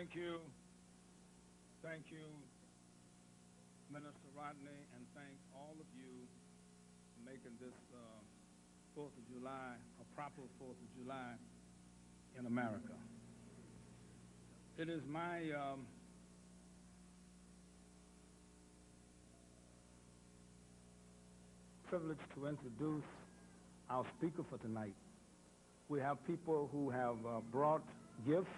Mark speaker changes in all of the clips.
Speaker 1: Thank you. Thank you, Minister Rodney, and thank all of you for making this 4th of July a proper 4th of July in America. It is my privilege to introduce our speaker for tonight. We have people who have brought gifts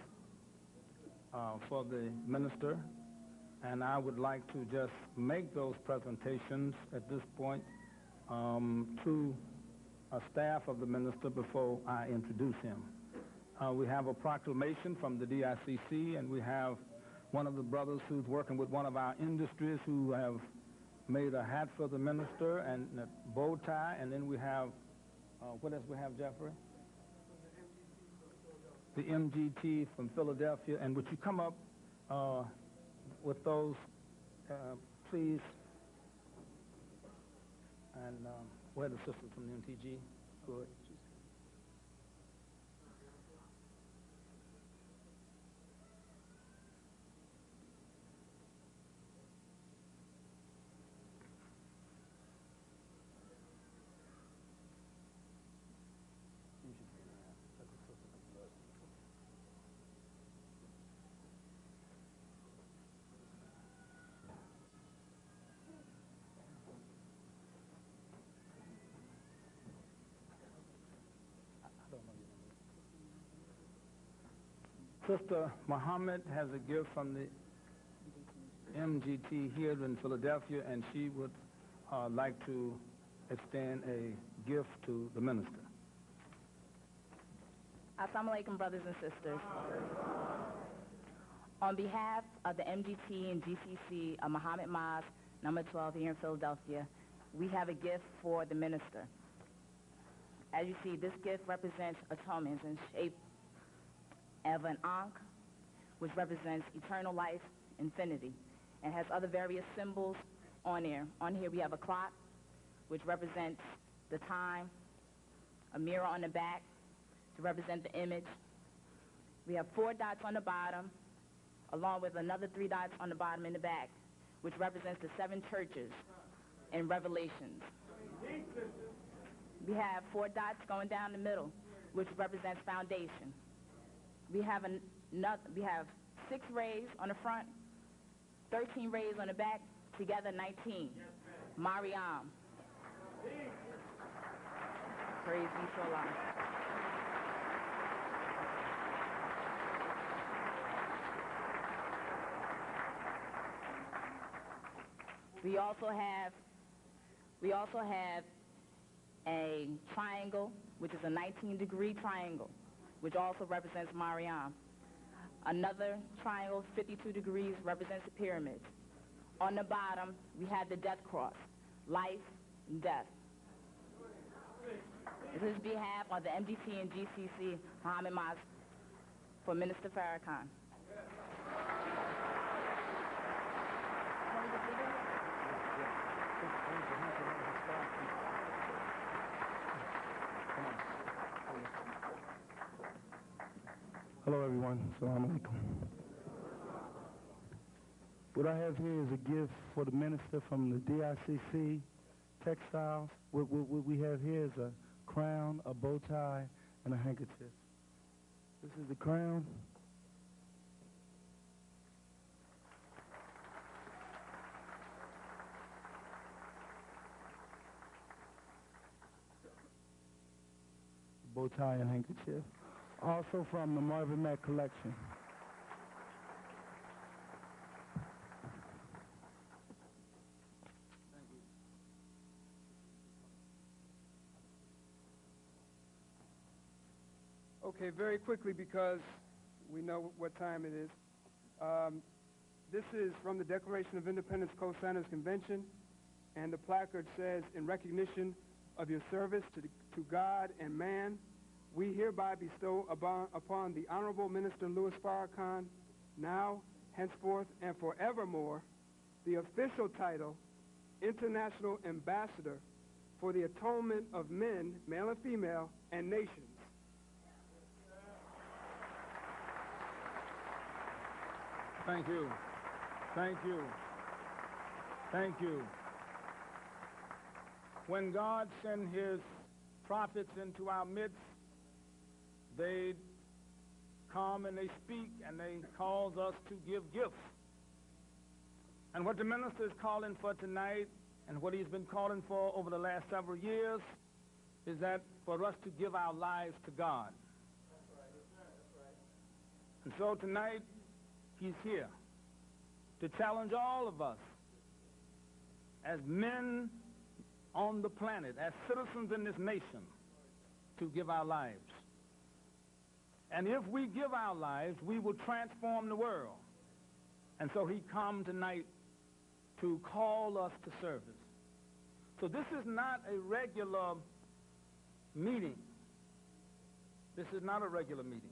Speaker 1: for the minister, and I would like to just make those presentations at this point to a staff of the minister before I introduce him. We have a proclamation from the DICC, and we have one of the brothers who's working with one of our industries who have made a hat for the minister and a bow tie, and then we have, what else we have, Jeffrey? The MGT from Philadelphia. And would you come up with those, please? And where are the sisters from the MTG? Good. Sister Muhammad has a gift from the MGT here in Philadelphia, and she would like to extend a gift to the minister.
Speaker 2: Assalamu alaikum, brothers and sisters. On behalf of the MGT and GCC of Muhammad Mosque, number 12 here in Philadelphia, we have a gift for the minister. As you see, this gift represents atonement in shape of an ankh, which represents eternal life, infinity, and has other various symbols on there. On here we have a clock, which represents the time, a mirror on the back to represent the image. We have 4 dots on the bottom, along with another 3 dots on the bottom in the back, which represents the 7 churches in Revelations. We have 4 dots going down the middle, which represents foundation. We have 6 rays on the front, 13 rays on the back, together 19. Mariam. Praise be to Allah. We also have a triangle, which is a 19-degree triangle, which also represents Mariam. Another triangle, 52 degrees, represents the pyramids. On the bottom, we have the death cross, life and death. This is behalf of the MDT and GCC Muhammad Mosque for Minister Farrakhan.
Speaker 3: Hello, everyone. Assalamu alaikum. What I have here is a gift for the minister from the DICC Textiles. What we have here is a crown, a bow tie, and a handkerchief. This is the crown. Bow tie and handkerchief. Also from the Marvin Mack collection.
Speaker 4: Okay, very quickly, because we know what time it is. This is from the Declaration of Independence Co-Signers Convention, and the placard says, in recognition of your service to God and man, we hereby bestow upon the Honorable Minister Louis Farrakhan, now, henceforth, and forevermore, the official title, International Ambassador for the Atonement of Men, male and female, and nations.
Speaker 1: Thank you. Thank you. Thank you. When God sent his prophets into our midst, they come and they speak and they cause us to give gifts. And what the minister is calling for tonight and what he's been calling for over the last several years is that for us to give our lives to God. And so tonight, he's here to challenge all of us as men on the planet, as citizens in this nation, to give our lives. And if we give our lives, we will transform the world. And so he come tonight to call us to service. So this is not a regular meeting. This is not a regular meeting.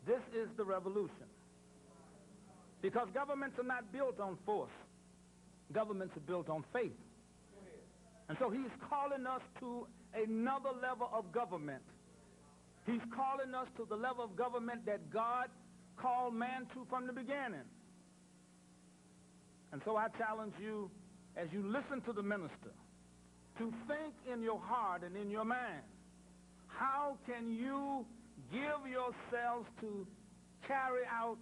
Speaker 1: This is the revolution. Because governments are not built on force. Governments are built on faith. And so he's calling us to another level of government. He's calling us to the level of government that God called man to from the beginning. And so I challenge you, as you listen to the minister, to think in your heart and in your mind, how can you give yourselves to carry out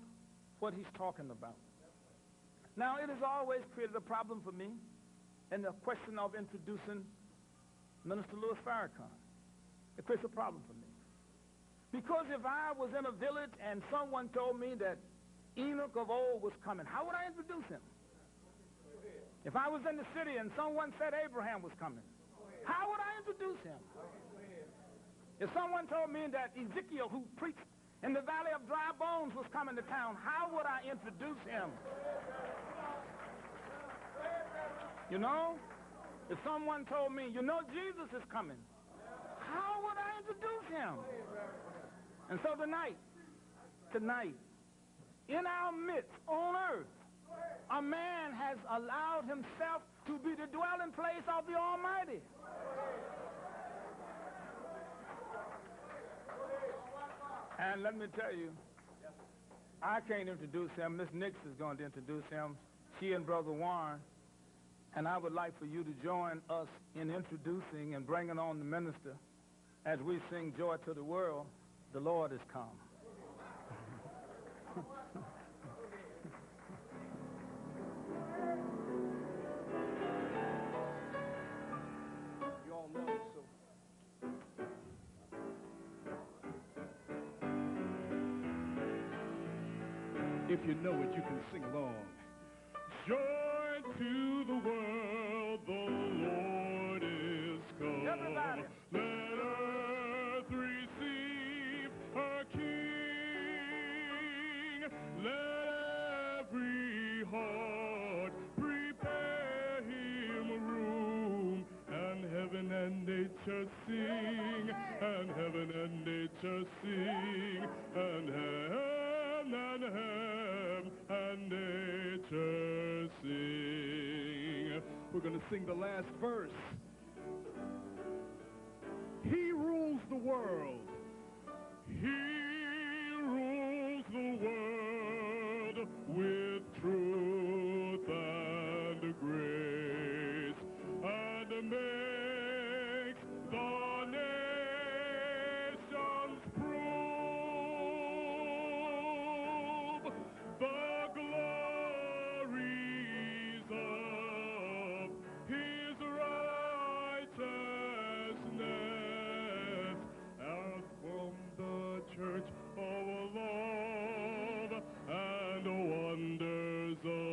Speaker 1: what he's talking about? Now, it has always created a problem for me in the question of introducing Minister Louis Farrakhan. It creates a problem for me. Because if I was in a village and someone told me that Enoch of old was coming, how would I introduce him? If I was in the city and someone said Abraham was coming, how would I introduce him? If someone told me that Ezekiel, who preached in the Valley of Dry Bones, was coming to town, how would I introduce him? You know, if someone told me, you know, Jesus is coming, how would I introduce him? And so tonight, in our midst on earth, a man has allowed himself to be the dwelling place of the Almighty. And let me tell you, I can't introduce him. Miss Nix is going to introduce him. She and Brother Warren. And I would like for you to join us in introducing and bringing on the minister as we sing Joy to the World, the Lord is come.
Speaker 5: You all know, so. If you know it, you can sing along. Joy to the world, the Lord is come.
Speaker 1: Everybody.
Speaker 5: Let earth receive her King. Let every heart prepare him room. And heaven and nature sing. And heaven and nature sing. And heaven and nature sing. We're going to sing the last verse. He rules the world. He rules the world with truth and grace, and makes the nations prove the glories of his righteousness, out from the church of love and wonders of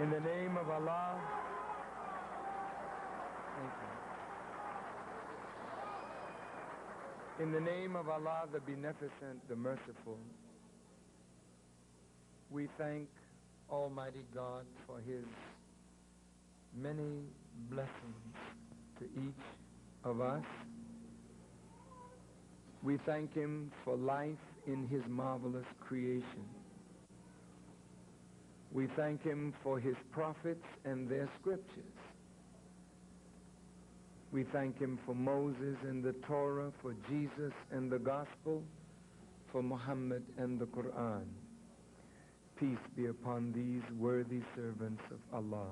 Speaker 6: In the name of Allah. Thank you. In the name of Allah, the Beneficent, the Merciful, we thank Almighty God for His many blessings to each of us. We thank Him for life in His marvelous creation. We thank Him for His prophets and their scriptures. We thank Him for Moses and the Torah, for Jesus and the Gospel, for Muhammad and the Quran. Peace be upon these worthy servants of Allah.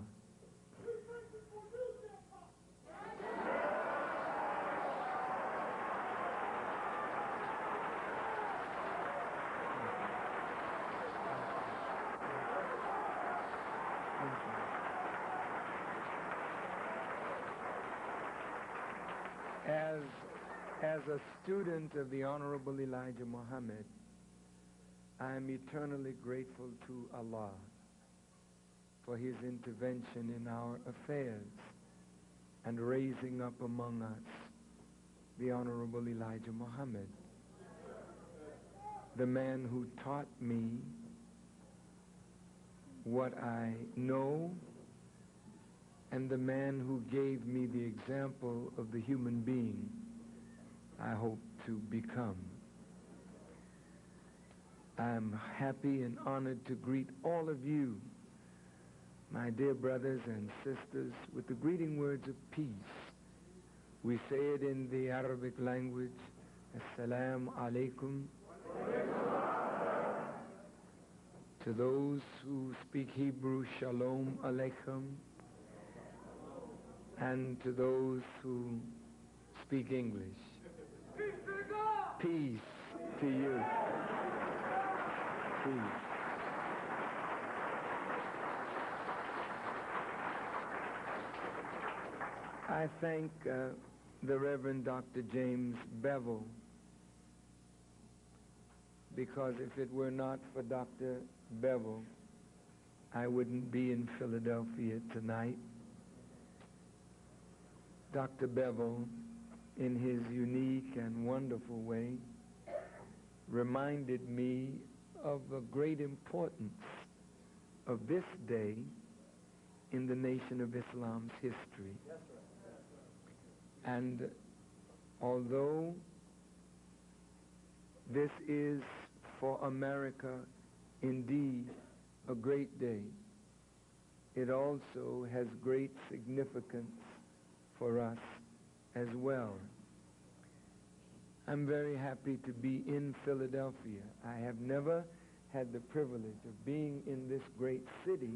Speaker 6: As a student of the Honorable Elijah Muhammad, I am eternally grateful to Allah for His intervention in our affairs and raising up among us the Honorable Elijah Muhammad, the man who taught me what I know and the man who gave me the example of the human being I hope to become. I am happy and honored to greet all of you, my dear brothers and sisters, with the greeting words of peace. We say it in the Arabic language, Assalamu alaikum. To those who speak Hebrew, Shalom Aleichem. And to those who speak English, peace to you. Peace. I thank the Reverend Dr. James Bevel, because if it were not for Dr. Bevel, I wouldn't be in Philadelphia tonight. Dr. Bevel, in his unique and wonderful way, reminded me of the great importance of this day in the Nation of Islam's history. And although this is for America indeed a great day, it also has great significance for us as well. I'm very happy to be in Philadelphia. I have never had the privilege of being in this great city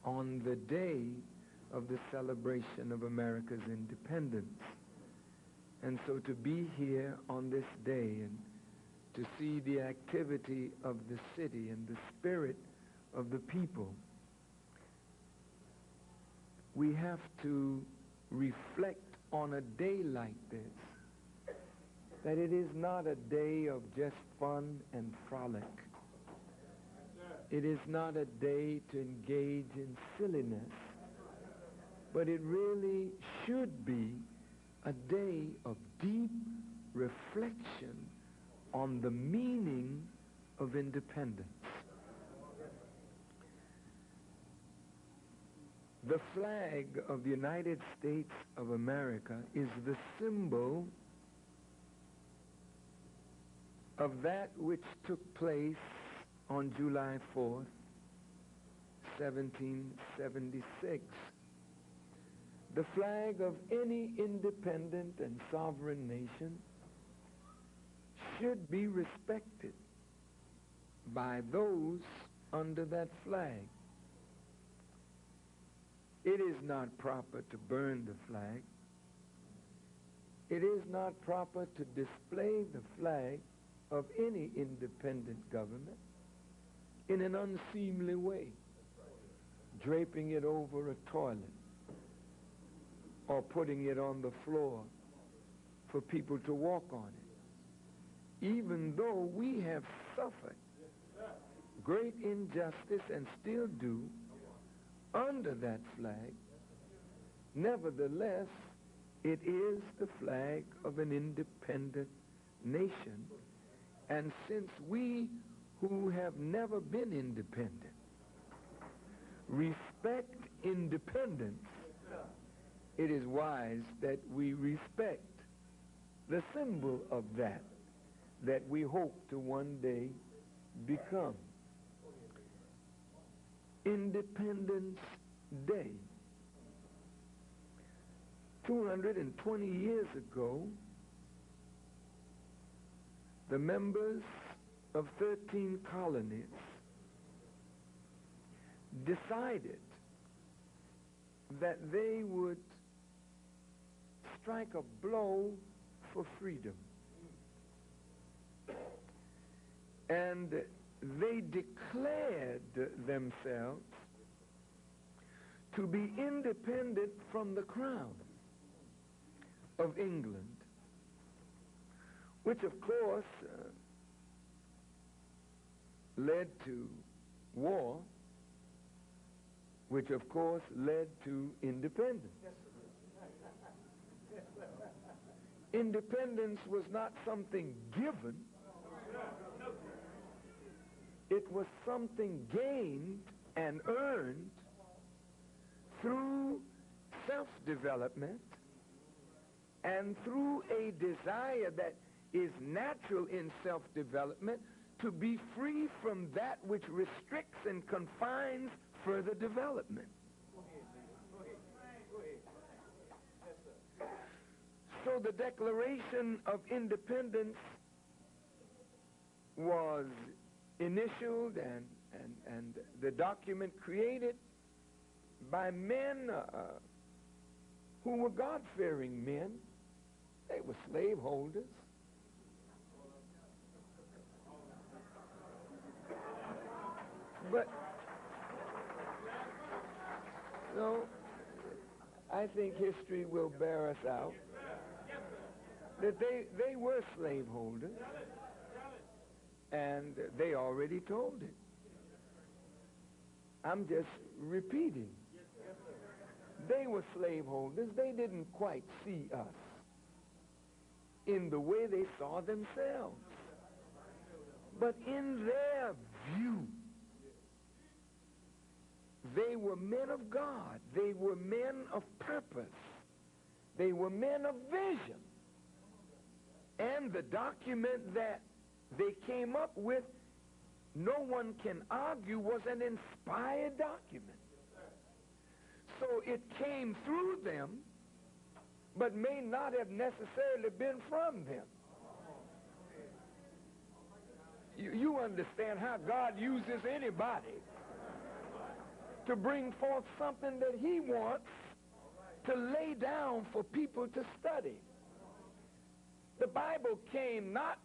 Speaker 6: on the day of the celebration of America's independence. And so to be here on this day and to see the activity of the city and the spirit of the people, we have to reflect on a day like this, that it is not a day of just fun and frolic. It is not a day to engage in silliness, but it really should be a day of deep reflection on the meaning of independence. The flag of the United States of America is the symbol of that which took place on July 4th, 1776. The flag of any independent and sovereign nation should be respected by those under that flag. It is not proper to burn the flag. It is not proper to display the flag of any independent government in an unseemly way, draping it over a toilet or putting it on the floor for people to walk on it, even though we have suffered great injustice and still do under that flag. Nevertheless, it is the flag of an independent nation. And since we who have never been independent respect independence, it is wise that we respect the symbol of that we hope to one day become. Independence Day. 220 years ago, the members of 13 colonies decided that they would strike a blow for freedom. And they declared themselves to be independent from the crown of England, which of course led to war, which of course led to independence. Independence was not something given. It was something gained and earned through self-development and through a desire that is natural in self-development to be free from that which restricts and confines further development. So the Declaration of Independence was initialed and the document created by men who were God-fearing men. They were slaveholders. But, no, I think history will bear us out that they were slaveholders, and they already told it. I'm just repeating. They were slaveholders. They didn't quite see us in the way they saw themselves. But in their view, they were men of God. They were men of purpose. They were men of vision. And the document that they came up with, no one can argue, was an inspired document. So it came through them, but may not have necessarily been from them. You understand how God uses anybody to bring forth something that he wants to lay down for people to study. The Bible came not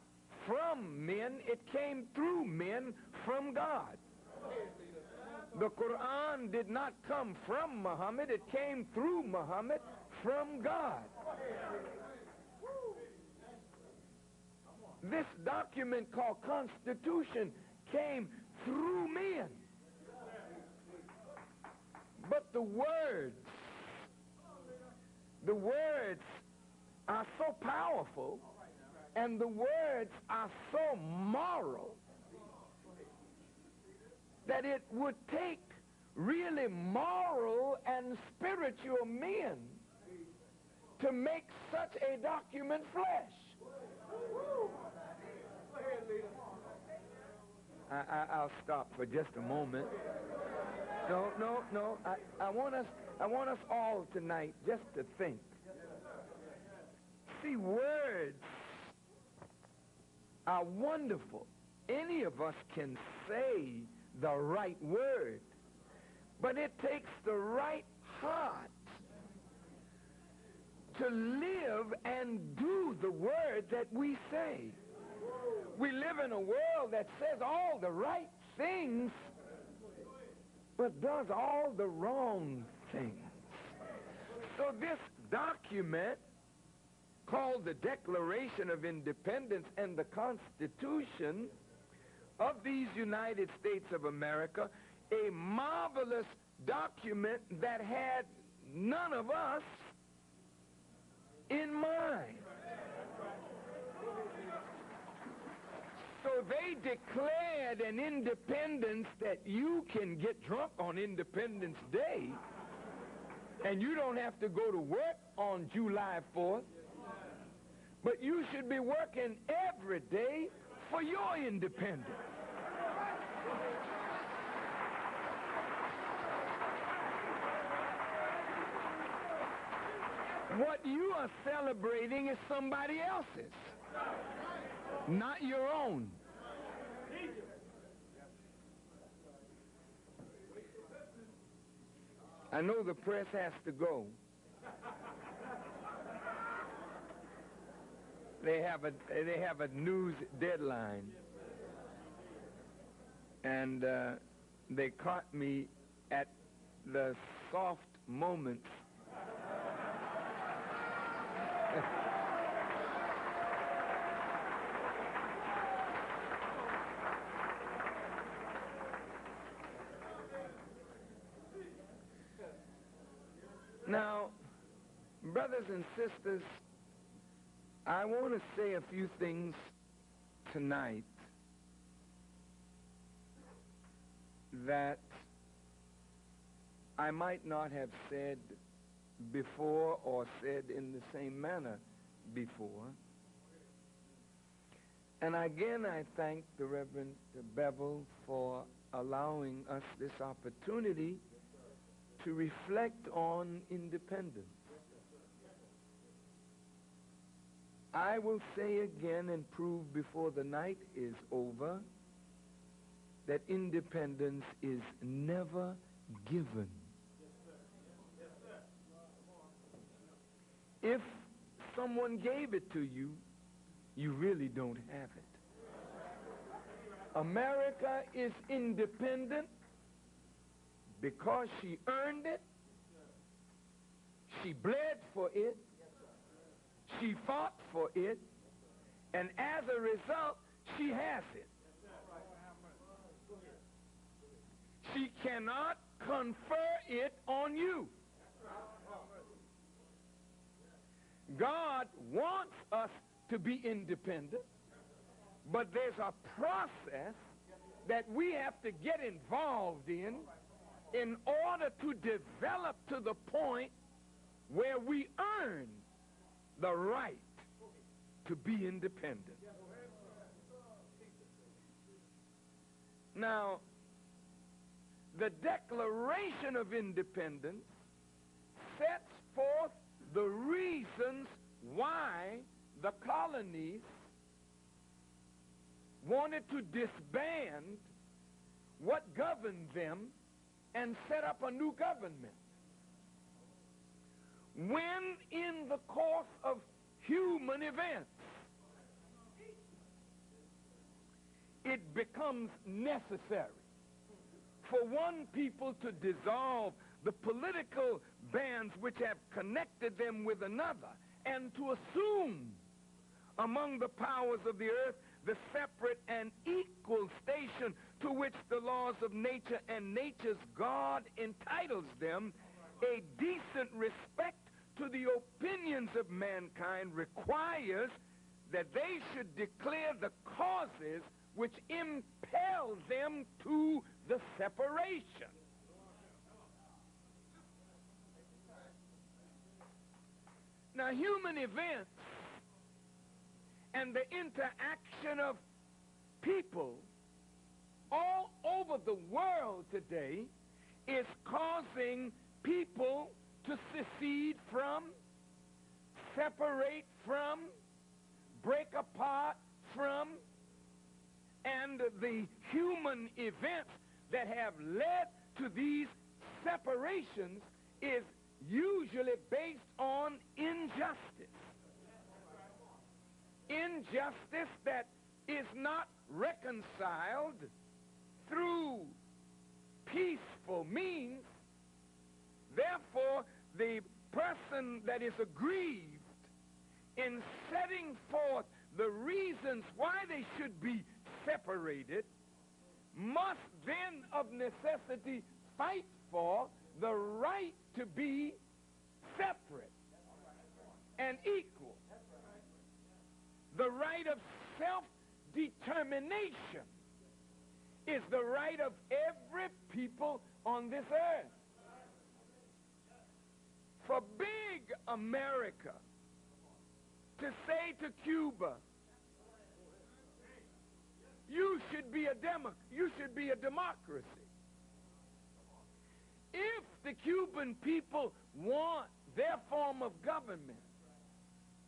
Speaker 6: from men, it came through men from God. The Quran did not come from Muhammad, it came through Muhammad from God. This document called Constitution came through men. But the words are so powerful, and the words are so moral, that it would take really moral and spiritual men to make such a document flesh. I'll stop for just a moment. No. I want us all tonight just to think. See, words are wonderful. Any of us can say the right word, but it takes the right heart to live and do the word that we say. We live in a world that says all the right things, but does all the wrong things. So this document, called the Declaration of Independence and the Constitution of these United States of America, a marvelous document that had none of us in mind. So they declared an independence that you can get drunk on Independence Day, and you don't have to go to work on July 4th, but you should be working every day for your independence. What you are celebrating is somebody else's, not your own. I know the press has to go. They have a news deadline, and they caught me at the soft moments. Now, brothers and sisters, I want to say a few things tonight that I might not have said before or said in the same manner before. And again, I thank the Reverend Bevel for allowing us this opportunity to reflect on independence. I will say again and prove before the night is over that independence is never given. If someone gave it to you, you really don't have it. America is independent because she earned it, she bled for it, she fought for it, and as a result, she has it. She cannot confer it on you. God wants us to be independent, but there's a process that we have to get involved in order to develop to the point where we earn the right to be independent. Now, the Declaration of Independence sets forth the reasons why the colonies wanted to disband what governed them and set up a new government. When in the course of human events it becomes necessary for one people to dissolve the political bands which have connected them with another and to assume among the powers of the earth the separate and equal station to which the laws of nature and nature's God entitles them, a decent respect to the opinions of mankind requires that they should declare the causes which impel them to the separation. Now, human events and the interaction of people all over the world today is causing people to secede from, separate from, break apart from, and the human events that have led to these separations is usually based on injustice. Injustice that is not reconciled through peaceful means. Therefore, the person that is aggrieved in setting forth the reasons why they should be separated must then of necessity fight for the right to be separate and equal. The right of self-determination is the right of every people on this earth. For big America to say to Cuba, you should be a democracy. If the Cuban people want their form of government,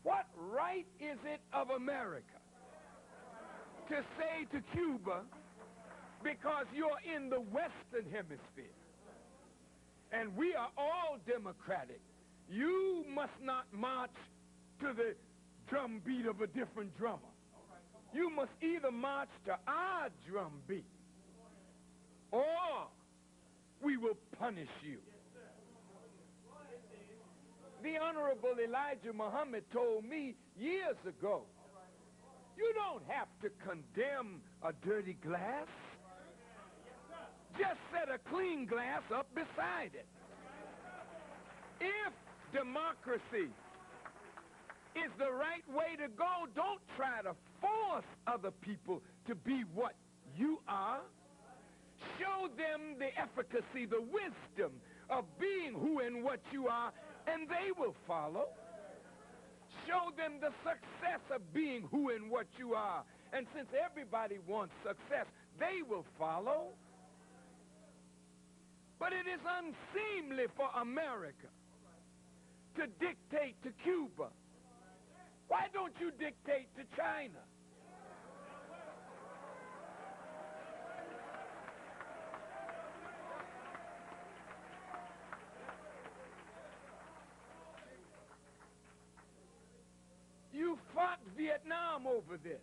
Speaker 6: what right is it of America to say to Cuba, because you're in the Western Hemisphere, and we are all democratic, you must not march to the drum beat of a different drummer. You must either march to our drum beat, or we will punish you. The Honorable Elijah Muhammad told me years ago, you don't have to condemn a dirty glass. Just set a clean glass up beside it. If democracy is the right way to go, don't try to force other people to be what you are. Show them the efficacy, the wisdom of being who and what you are, and they will follow. Show them the success of being who and what you are. And since everybody wants success, they will follow. But it is unseemly for America to dictate to Cuba. Why don't you dictate to China? You fought Vietnam over this,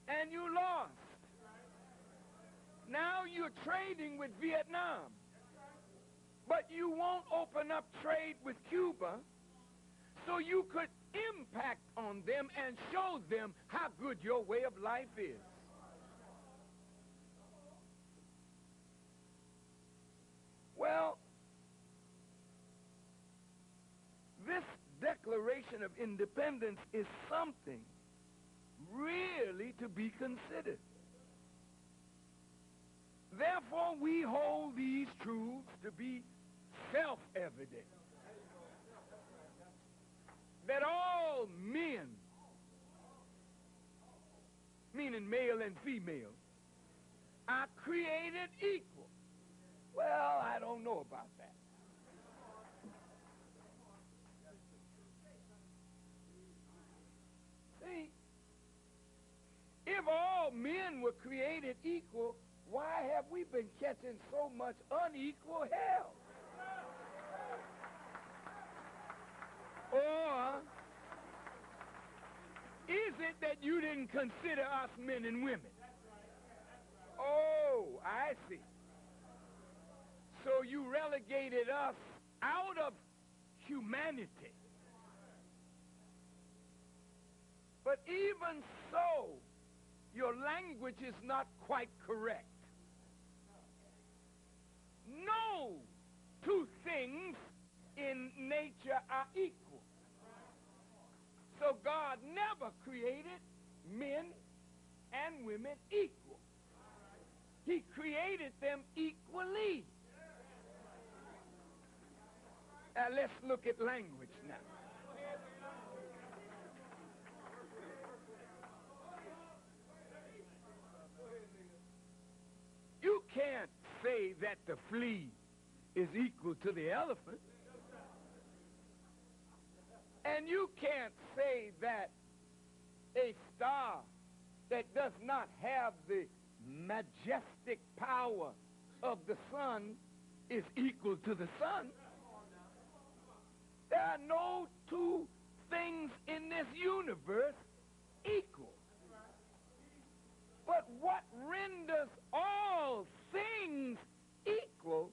Speaker 6: and you lost. Now you're trading with Vietnam, but you won't open up trade with Cuba so you could impact on them and show them how good your way of life is. Well, this Declaration of Independence is something really to be considered. Therefore, we hold these truths to be self-evident. That all men, meaning male and female, are created equal. Well, I don't know about that. See, if all men were created equal, why have we been catching so much unequal hell? Or is it that you didn't consider us men and women? Oh, I see. So you relegated us out of humanity. But even so, your language is not quite correct. No two things in nature are equal. So God never created men and women equal. He created them equally. Now let's look at language now. You can't say that the flea is equal to the elephant. And you can't say that a star that does not have the majestic power of the sun is equal to the sun. There are no two things in this universe equal. But what renders all things equal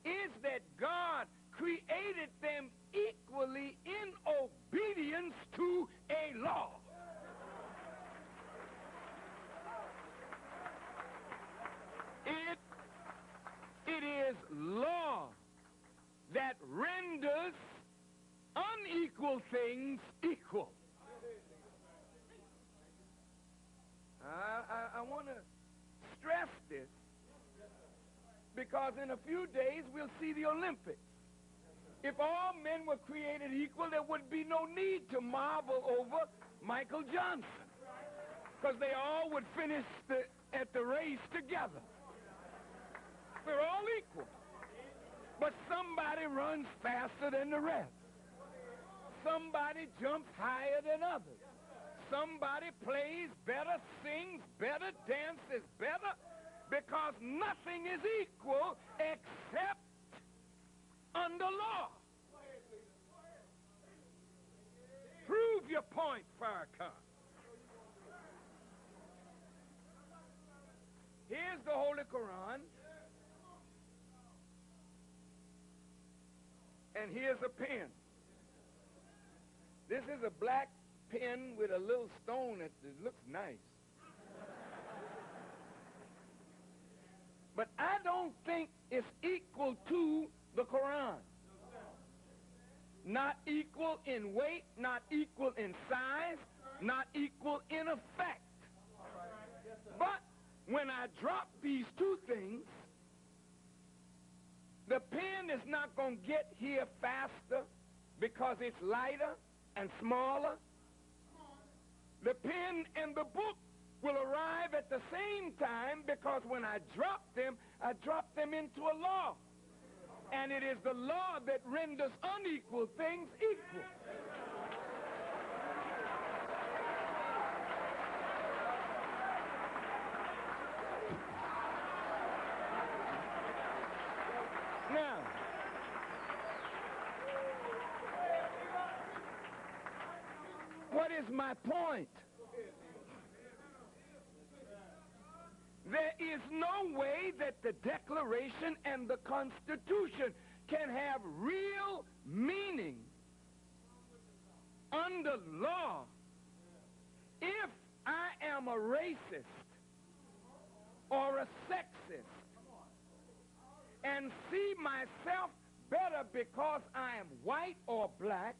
Speaker 6: is that God created them equally in obedience to a law. It is things equal. I want to stress this because in a few days we'll see the Olympics. If all men were created equal, there would be no need to marvel over Michael Johnson because they all would finish at the race together. We're all equal. But somebody runs faster than the rest. Somebody jumps higher than others. Somebody plays better, sings better, dances better, because nothing is equal except under law. Prove your point, Farrakhan. Here's the Holy Quran. And here's a pen. This is a black pen with a little stone that looks nice. But I don't think it's equal to the Quran. Not equal in weight, not equal in size, not equal in effect. But when I drop these two things, the pen is not going to get here faster because it's lighter and smaller. The pen and the book will arrive at the same time because when I drop them into a law. And it is the law that renders unequal things equal. Now, what is my point? There is no way that the Declaration and the Constitution can have real meaning under law if I am a racist or a sexist and see myself better because I am white or black,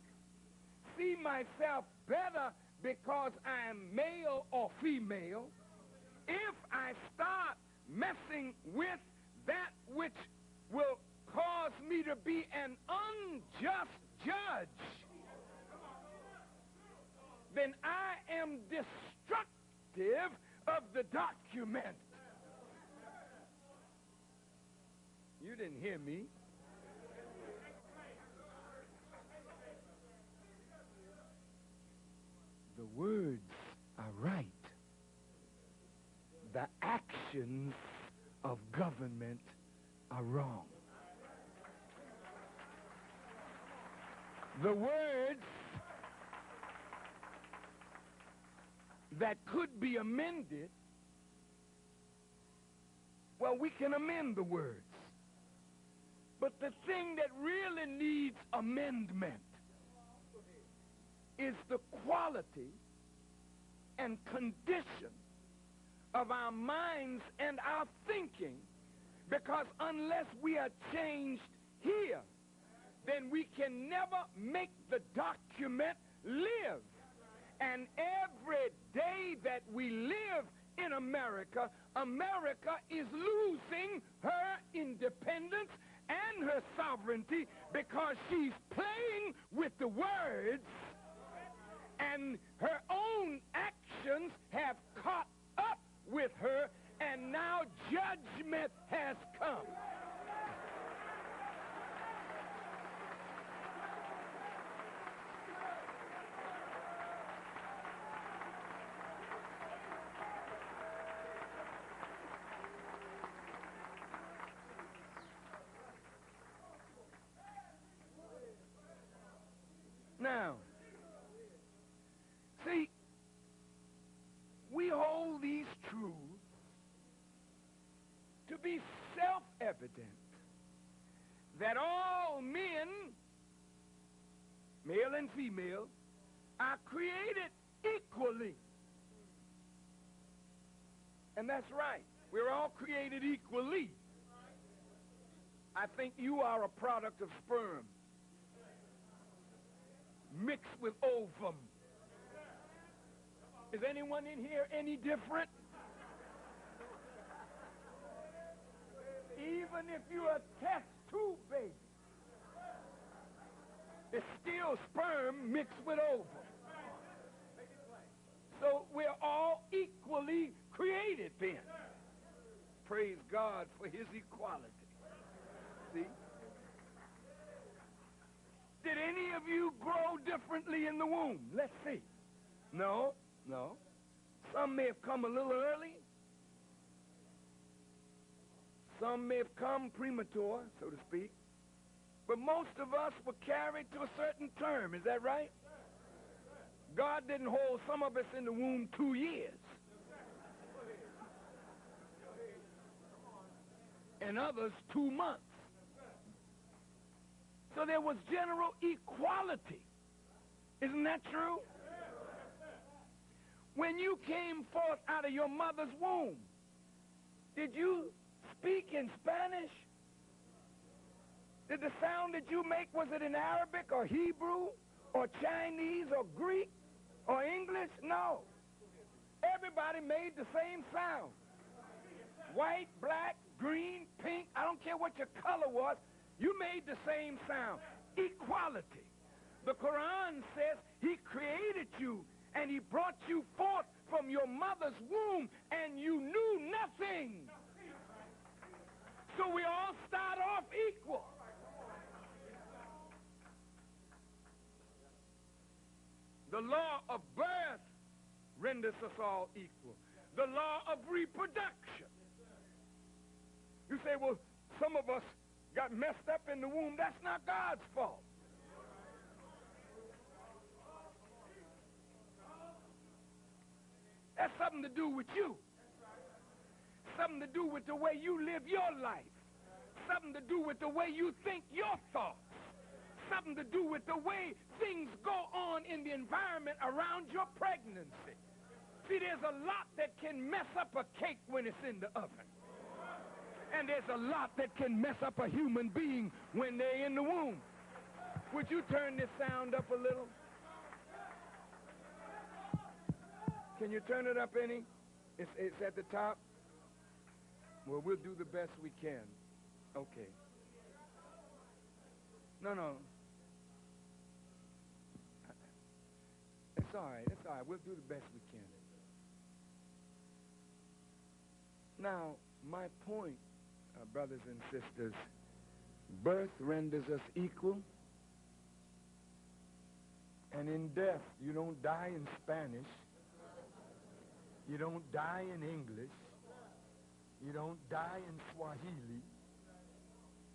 Speaker 6: see myself better because I am male or female. If I start messing with that which will cause me to be an unjust judge, then I am destructive of the document. You didn't hear me. The words are right. The actions of government are wrong. The words that could be amended, well, we can amend the words. But the thing that really needs amendment is the quality and condition of our minds and our thinking, because unless we are changed here, then we can never make the document live. And every day that we live in America, America is losing her independence and her sovereignty because she's playing with the words, and her own actions have caught up with her, and now judgment has come. Now, see, we hold these truths to be self-evident, that all men, male and female, are created equally. And that's right. We're all created equally. I think you are a product of sperm. mixed with ovum. Is anyone in here any different? Even if you're a test tube baby, it's still sperm mixed with ovum. So we're all equally created then. Praise God for his equality. See? Did any of you grow differently in the womb? Let's see. No. Some may have come a little early. Some may have come premature, so to speak. But most of us were carried to a certain term. Is that right? God didn't hold some of us in the womb 2 years. And others 2 months. So there was general equality. Isn't that true? When you came forth out of your mother's womb, did you speak in Spanish? Did the sound that you make, was it in Arabic or Hebrew or Chinese or Greek or English? No. Everybody made the same sound. White, black, green, pink, I don't care what your color was, you made the same sound. Equality. The Quran says he created you and he brought you forth from your mother's womb and you knew nothing. So we all start off equal. The law of birth renders us all equal. The law of reproduction. You say, well, some of us got messed up in the womb. That's not God's fault. That's something to do with you. Something to do with the way you live your life. Something to do with the way you think your thoughts. Something to do with the way things go on in the environment around your pregnancy. See, there's a lot that can mess up a cake when it's in the oven. And there's a lot that can mess up a human being when they're in the womb. Would you turn this sound up a little? Can you turn it up any? It's at the top? Well, we'll do the best we can. Okay. No. It's all right. It's all right. We'll do the best we can. Now, my point, brothers and sisters, birth renders us equal. And in death, you don't die in Spanish. You don't die in English. You don't die in Swahili.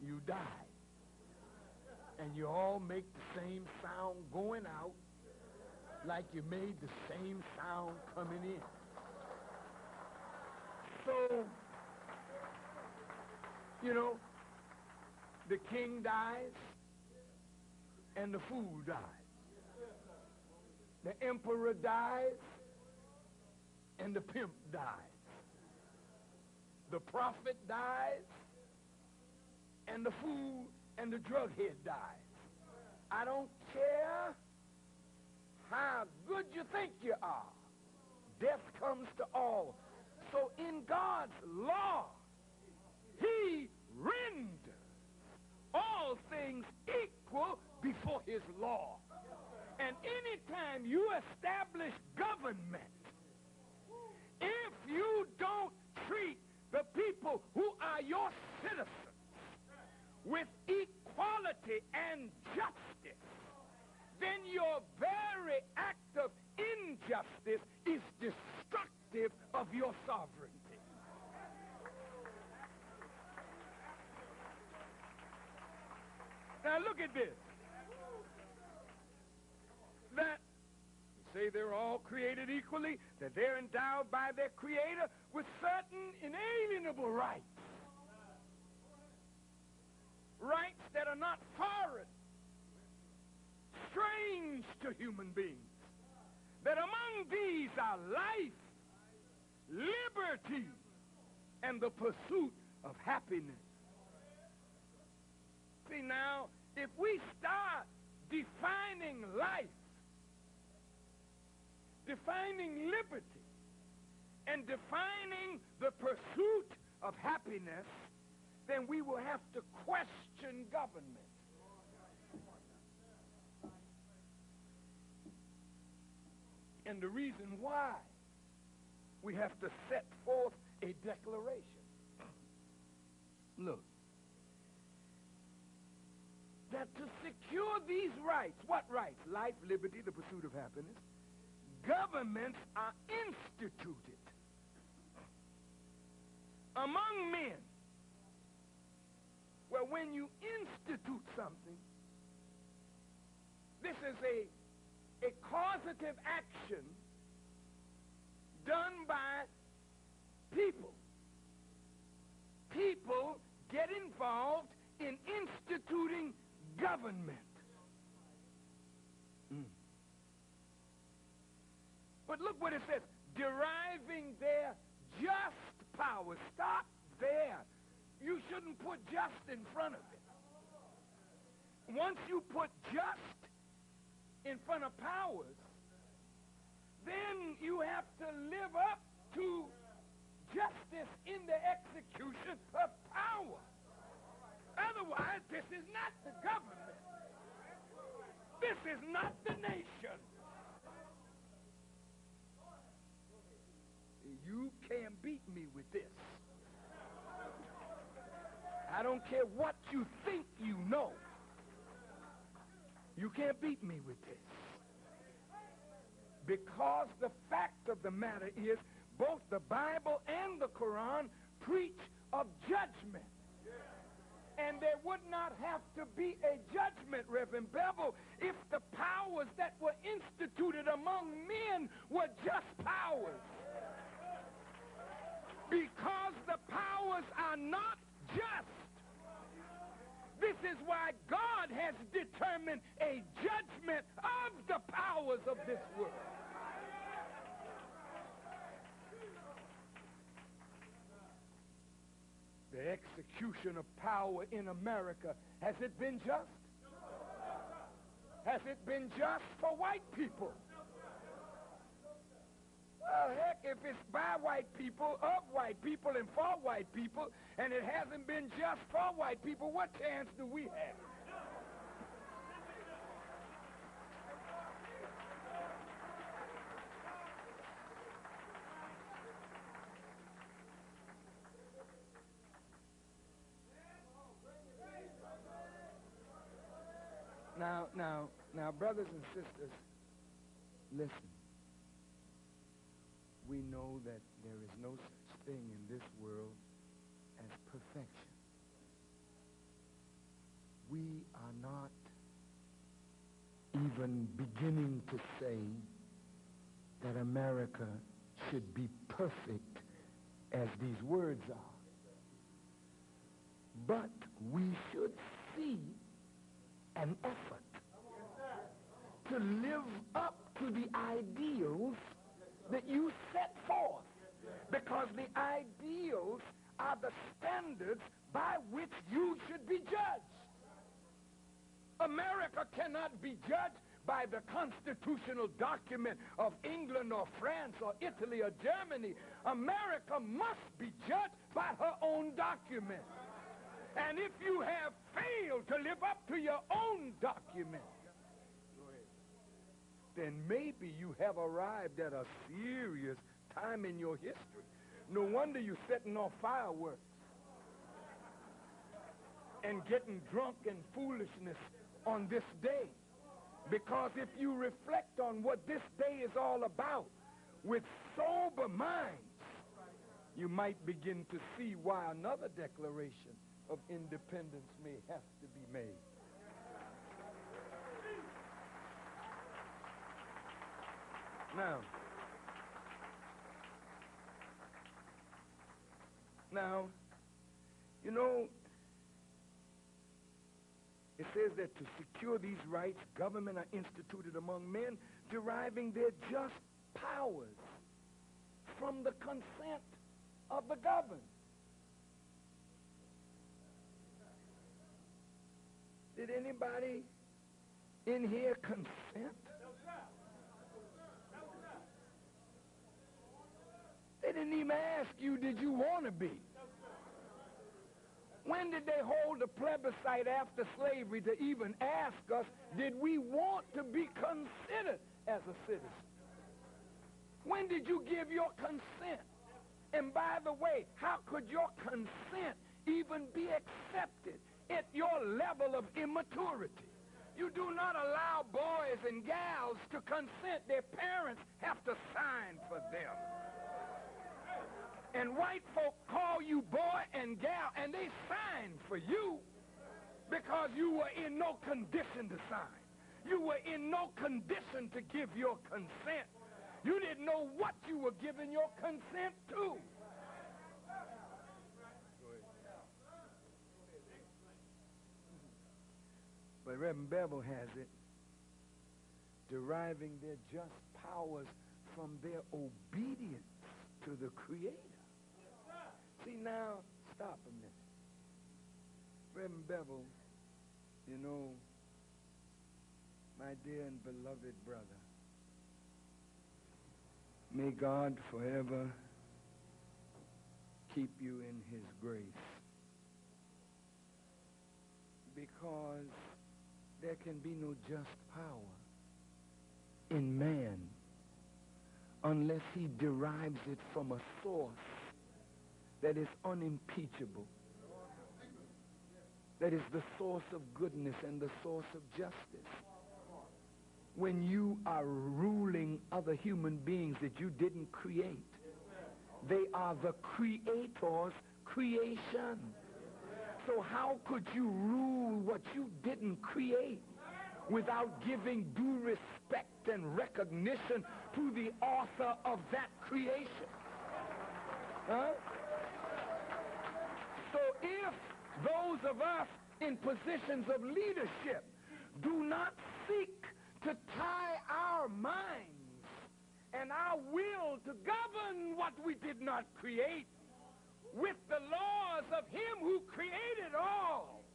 Speaker 6: You die. And you all make the same sound going out like you made the same sound coming in. So, you know, the king dies and the fool dies. The emperor dies and the pimp dies. The prophet dies and the fool and the drughead dies. I don't care how good you think you are. Death comes to all. So in God's law, he renders all things equal before his law. And anytime you establish government, if you don't treat the people who are your citizens with equality and justice, then your very act of injustice is destructive of your sovereignty. Now look at this. That say they're all created equally, that they're endowed by their Creator with certain inalienable rights. Rights that are not foreign, strange to human beings. That among these are life, liberty, and the pursuit of happiness. See now, if we start
Speaker 7: defining life, defining liberty, and defining the pursuit of happiness, then we will have to question government. And the reason why we have to set forth a declaration. Look, that to secure these rights, what rights? Life, liberty, the pursuit of happiness. Governments are instituted among men. Well, when you institute something, this is a causative action done by people. People get involved in instituting government. But look what it says, deriving their just power. Stop there. You shouldn't put just in front of it. Once you put just in front of powers, then you have to live up to justice in the execution of power. Otherwise, this is not the government. This is not the nation. You can't beat me with this. I don't care what you think you know. You can't beat me with this. Because the fact of the matter is, both the Bible and the Quran preach of judgment. And there would not have to be a judgment, Reverend Bevel, if the powers that were instituted among men were just powers. Because the powers are not just. This is why God has determined a judgment of the powers of this world. The execution of power in America, has it been just? Has it been just for white people? Well, heck, if it's by white people, of white people, and for white people, and it hasn't been just for white people, what chance do we have? Now, brothers and sisters, listen. We know that there is no such thing in this world as perfection. We are not even beginning to say that America should be perfect as these words are. But we should see an effort to live up to the ideals that you set forth, because the ideals are the standards by which you should be judged. America cannot be judged by the constitutional document of England or France or Italy or Germany. America must be judged by her own document. And if you have failed to live up to your own document, then maybe you have arrived at a serious time in your history. No wonder you're setting off fireworks and getting drunk in foolishness on this day. Because if you reflect on what this day is all about with sober minds, you might begin to see why another declaration of independence may have to be made. Now, you know, it says that to secure these rights, government are instituted among men, deriving their just powers from the consent of the governed. Did anybody in here consent? They didn't even ask you, did you want to be? When did they hold a plebiscite after slavery to even ask us, did we want to be considered as a citizen? When did you give your consent? And by the way, how could your consent even be accepted at your level of immaturity? You do not allow boys and gals to consent. Their parents have to sign for them. And white folk call you boy and gal, and they sign for you because you were in no condition to sign. You were in no condition to give your consent. You didn't know what you were giving your consent to. But Reverend Bevel has it, deriving their just powers from their obedience to the Creator. See, now, stop a minute. Reverend Bevel, you know, my dear and beloved brother, may God forever keep you in his grace. Because there can be no just power in man unless he derives it from a source that is unimpeachable, that is the source of goodness and the source of justice. When you are ruling other human beings that you didn't create, they are the Creator's creation. So how could you rule what you didn't create without giving due respect and recognition to the author of that creation? Huh? So if those of us in positions of leadership do not seek to tie our minds and our will to govern what we did not create with the laws of him who created all,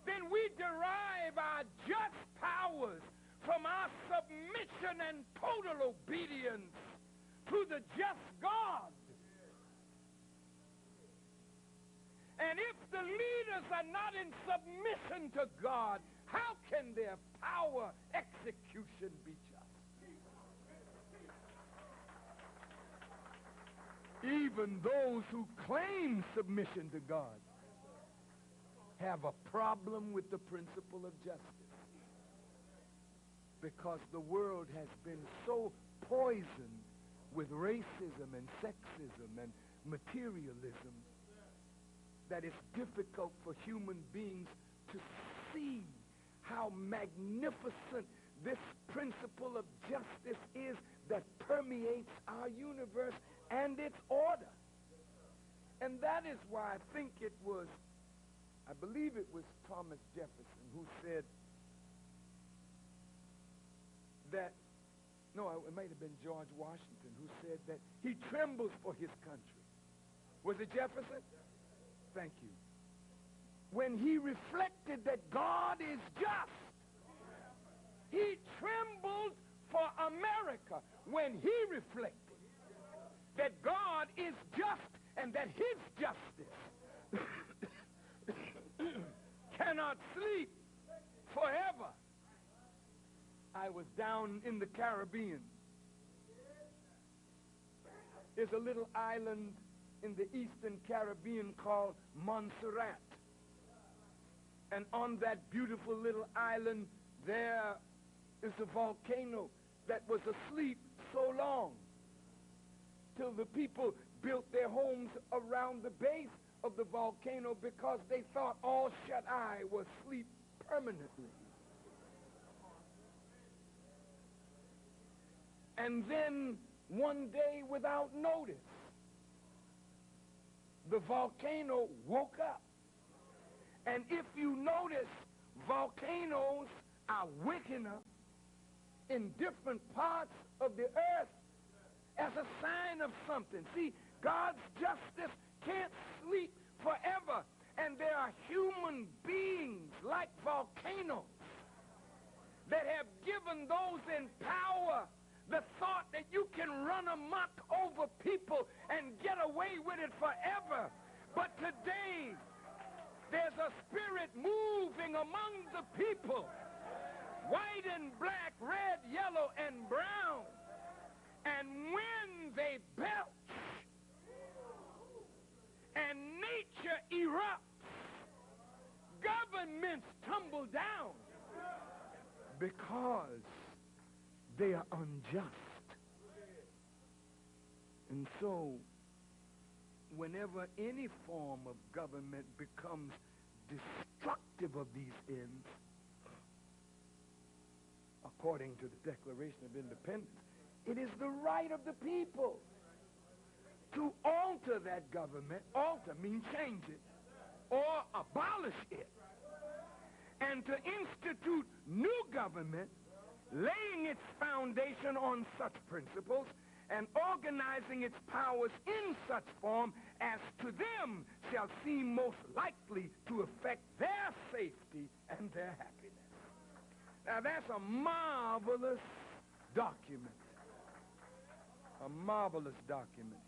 Speaker 7: then we derive our just powers from our submission and total obedience to the just God. And if the leaders are not in submission to God, how can their power execution be just? Even those who claim submission to God have a problem with the principle of justice, because the world has been so poisoned with racism and sexism and materialism that it's difficult for human beings to see how magnificent this principle of justice is that permeates our universe and its order. And that is why I think I believe it was Thomas Jefferson who said that, no, it might have been George Washington who said that he trembles for his country. Was it Jefferson? Thank you. When he reflected that God is just, he trembled for America when he reflected that God is just and that his justice cannot sleep forever. I was down in the Caribbean. There's a little island in the Eastern Caribbean called Montserrat. And on that beautiful little island, there is a volcano that was asleep so long till the people built their homes around the base of the volcano because they thought all shut-eye was asleep permanently. And then one day, without notice, the volcano woke up. And if you notice, volcanoes are waking up in different parts of the earth as a sign of something. See, God's justice can't sleep forever. And there are human beings like volcanoes that have given those in power the thought that you can run amok over people and get away with it forever. But today, there's a spirit moving among the people, white and black, red, yellow, and brown. And when they belch and nature erupts, governments tumble down because they are unjust. And so, whenever any form of government becomes destructive of these ends, according to the Declaration of Independence, it is the right of the people to alter that government. Alter means change it or abolish it, and to institute new government, laying its foundation on such principles and organizing its powers in such form as to them shall seem most likely to affect their safety and their happiness. Now that's a marvelous document. A marvelous document.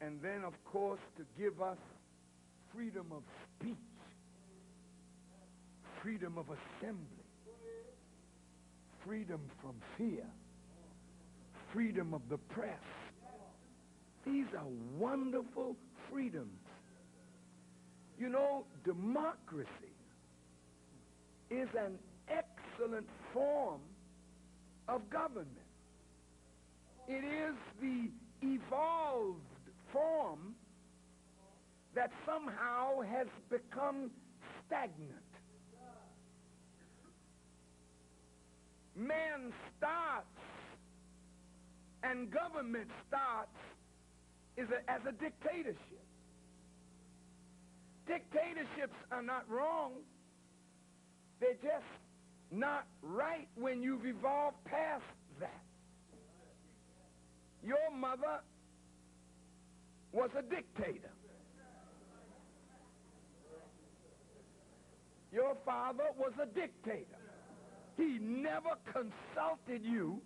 Speaker 7: And then, of course, to give us freedom of speech, freedom of assembly, freedom from fear, freedom of the press. These are wonderful freedoms. You know, democracy is an excellent form of government. It is the evolved form that somehow has become stagnant. Man starts and government starts as a dictatorship. Dictatorships are not wrong. They're just not right when you've evolved past that. Your mother was a dictator. Your father was a dictator. He never consulted you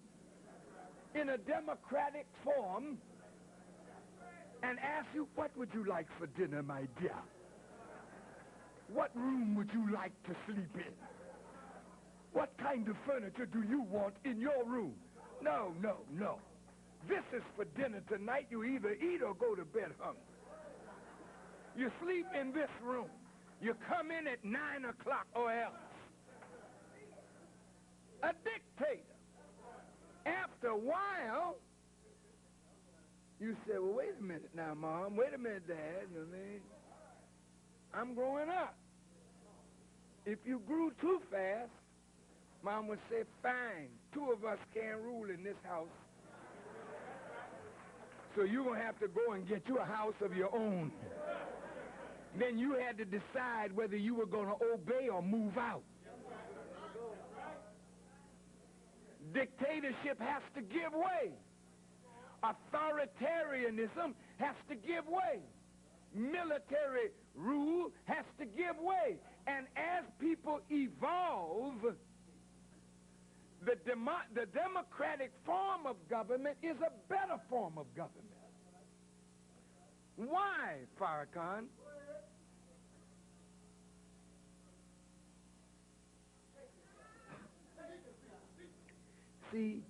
Speaker 7: in a democratic form and asked you, what would you like for dinner, my dear? What room would you like to sleep in? What kind of furniture do you want in your room? No, no, no. This is for dinner tonight. You either eat or go to bed hungry. You sleep in this room. You come in at 9 o'clock or else. A dictator. After a while, you say, well, wait a minute now, Mom. Wait a minute, Dad. You know what I mean? I'm growing up. If you grew too fast, Mom would say, fine, 2 of us can't rule in this house. So you're going to have to go and get you a house of your own. Then you had to decide whether you were going to obey or move out. Dictatorship has to give way. Authoritarianism has to give way. Military rule has to give way. And as people evolve, the democratic form of government is a better form of government. Why, Farrakhan? See,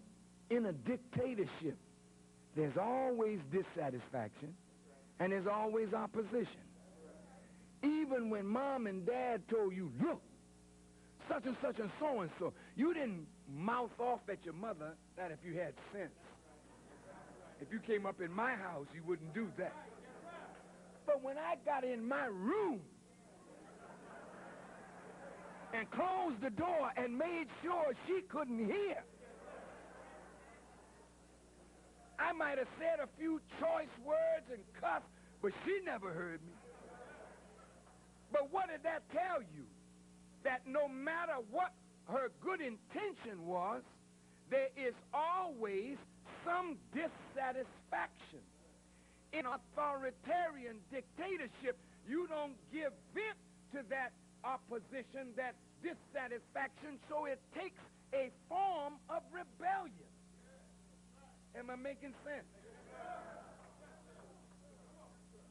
Speaker 7: in a dictatorship, there's always dissatisfaction and there's always opposition. Even when Mom and Dad told you, look, such and such and so, you didn't mouth off at your mother, not if you had sense. If you came up in my house, you wouldn't do that. But when I got in my room and closed the door and made sure she couldn't hear, I might have said a few choice words and cussed, but she never heard me. But what did that tell you? That no matter what her good intention was, there is always some dissatisfaction. In authoritarian dictatorship, you don't give vent to that opposition, that dissatisfaction, so it takes a form of rebellion. Am I making sense?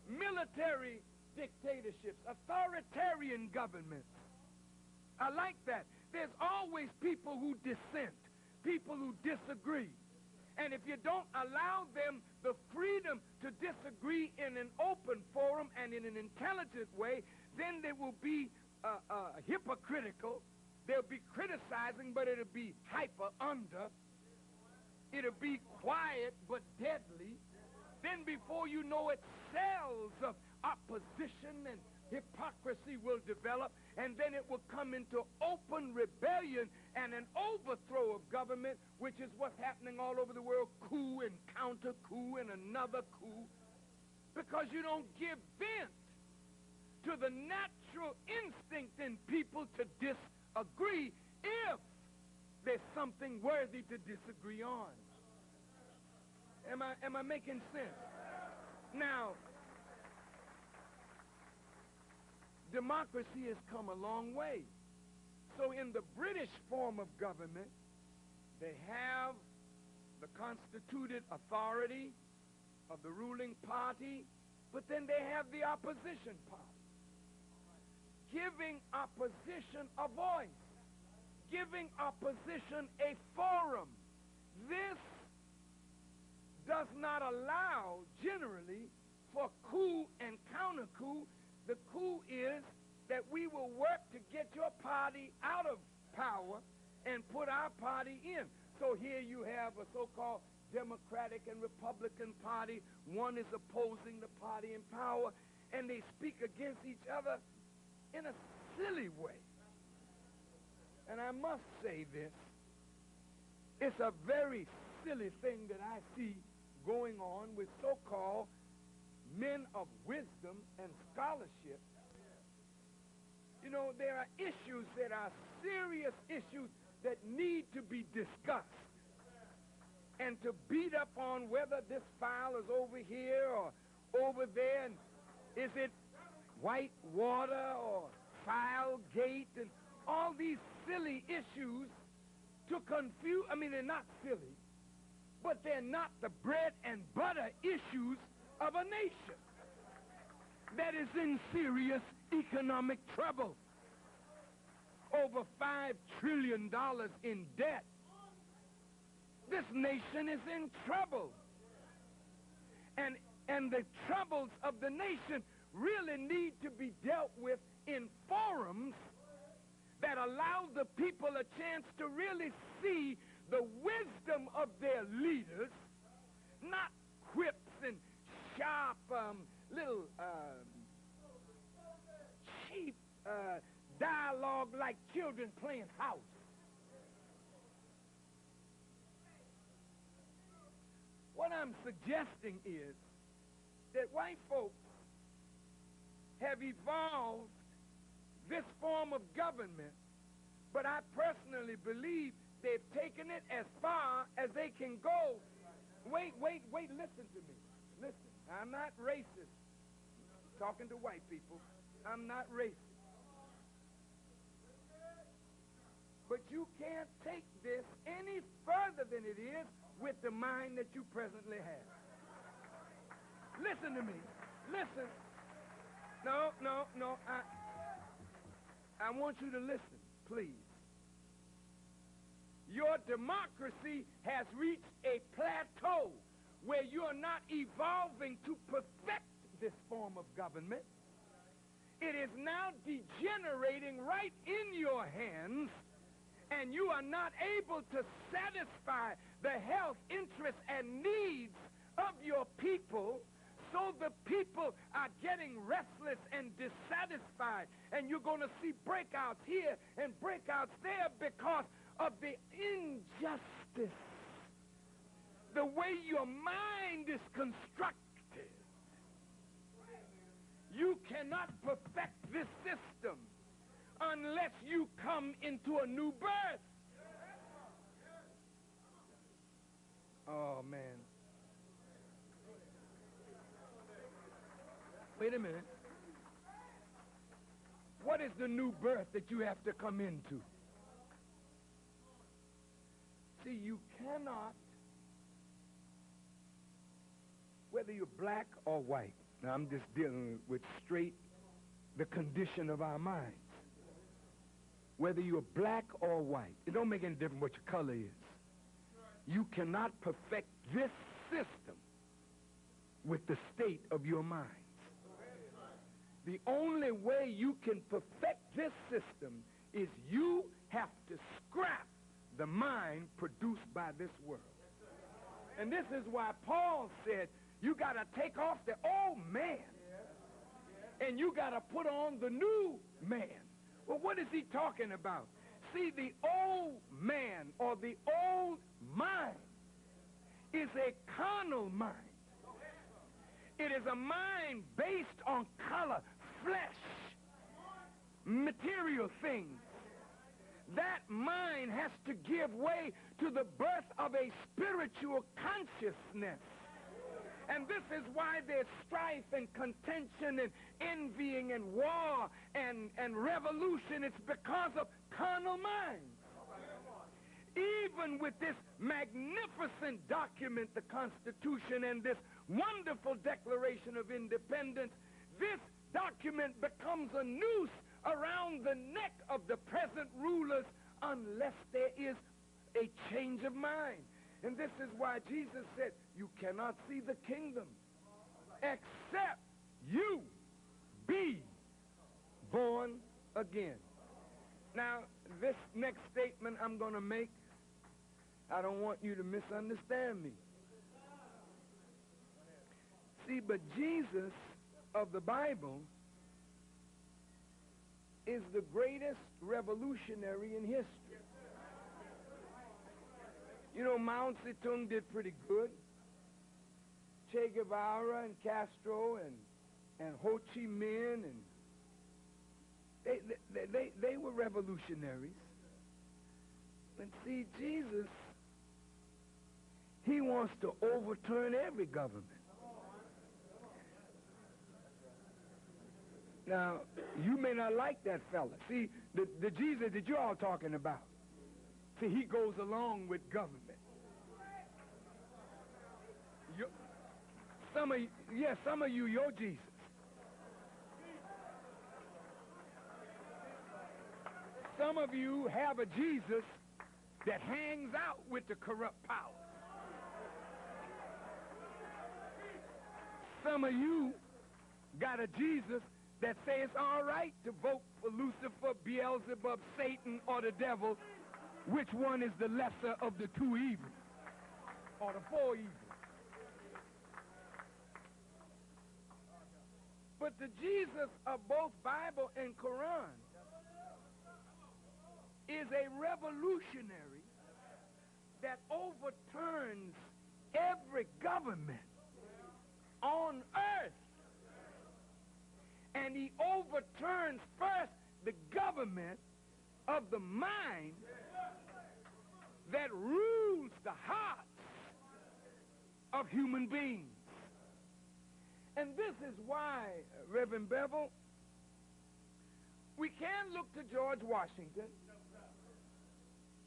Speaker 7: Military dictatorships, authoritarian governments. I like that. There's always people who dissent, people who disagree. And if you don't allow them the freedom to disagree in an open forum and in an intelligent way, then they will be hypocritical. They'll be criticizing, but it'll be hyper-under. It'll be quiet but deadly. Then before you know it, cells of opposition and hypocrisy will develop, and then it will come into open rebellion and an overthrow of government, which is what's happening all over the world, coup and counter-coup and another coup, because you don't give vent to the natural instinct in people to disagree if there's something worthy to disagree on. Am I making sense? Now, democracy has come a long way. So in the British form of government, they have the constituted authority of the ruling party, but then they have the opposition party, giving opposition a voice, giving opposition a forum. This does not allow, generally, for coup and counter-coup. The coup is that we will work to get your party out of power and put our party in. So here you have a so-called Democratic and Republican party. One is opposing the party in power, and they speak against each other in a silly way. And I must say this. It's a very silly thing that I see going on with so-called men of wisdom and scholarship. You know, there are issues that are serious issues that need to be discussed. And to beat up on whether this file is over here or over there, and is it white water or file gate, and all these silly issues to confuse. I mean, they're not silly, but they're not the bread and butter issues of a nation that is in serious economic trouble. Over $5 trillion in debt. This nation is in trouble. And the troubles of the nation really need to be dealt with in forums that allow the people a chance to really see the wisdom of their leaders, not quips and sharp little cheap dialogue like children playing house. What I'm suggesting is that white folks have evolved this form of government, but I personally believe they've taken it as far as they can go. Wait, listen to me. Listen, I'm not racist. Talking to white people, I'm not racist. But you can't take this any further than it is with the mind that you presently have. Listen to me. Listen. No. I want you to listen, please. Your democracy has reached a plateau where you are not evolving to perfect this form of government. It is now degenerating right in your hands, and you are not able to satisfy the health, interests, and needs of your people. So the people are getting restless and dissatisfied, and you're going to see breakouts here and breakouts there because of the injustice, the way your mind is constructed. You cannot perfect this system unless you come into a new birth. Oh, man. Wait a minute. What is the new birth that you have to come into? See, you cannot, whether you're black or white, now I'm just dealing with straight the condition of our minds. Whether you're black or white, it don't make any difference what your color is. You cannot perfect this system with the state of your minds. The only way you can perfect this system is you have to scrap the mind produced by this world. And this is why Paul said, you got to take off the old man and you got to put on the new man. Well, what is he talking about? See, the old man or the old mind is a carnal mind. It is a mind based on color, flesh, material things. That mind has to give way to the birth of a spiritual consciousness. And this is why there's strife and contention and envying and war and revolution. It's because of carnal minds. Even with this magnificent document, the Constitution, and this wonderful Declaration of Independence, this document becomes a noose around the neck of the present rulers unless there is a change of mind. And this is why Jesus said, you cannot see the kingdom except you be born again. Now, this next statement I'm going to make, I don't want you to misunderstand me. See, but Jesus of the Bible is the greatest revolutionary in history. You know, Mao Zedong did pretty good. Che Guevara and Castro and Ho Chi Minh, and they were revolutionaries. But see, Jesus, he wants to overturn every government. Now, you may not like that fella. See, the Jesus that you're all talking about, see, he goes along with government. Some of you, your Jesus. Some of you have a Jesus that hangs out with the corrupt power. Some of you got a Jesus that says it's all right to vote for Lucifer, Beelzebub, Satan, or the devil. Which one is the lesser of the two evils? Or the four evils? But the Jesus of both Bible and Quran is a revolutionary that overturns every government on earth. And he overturns first the government of the mind that rules the hearts of human beings. And this is why, Reverend Bevel, we can look to George Washington,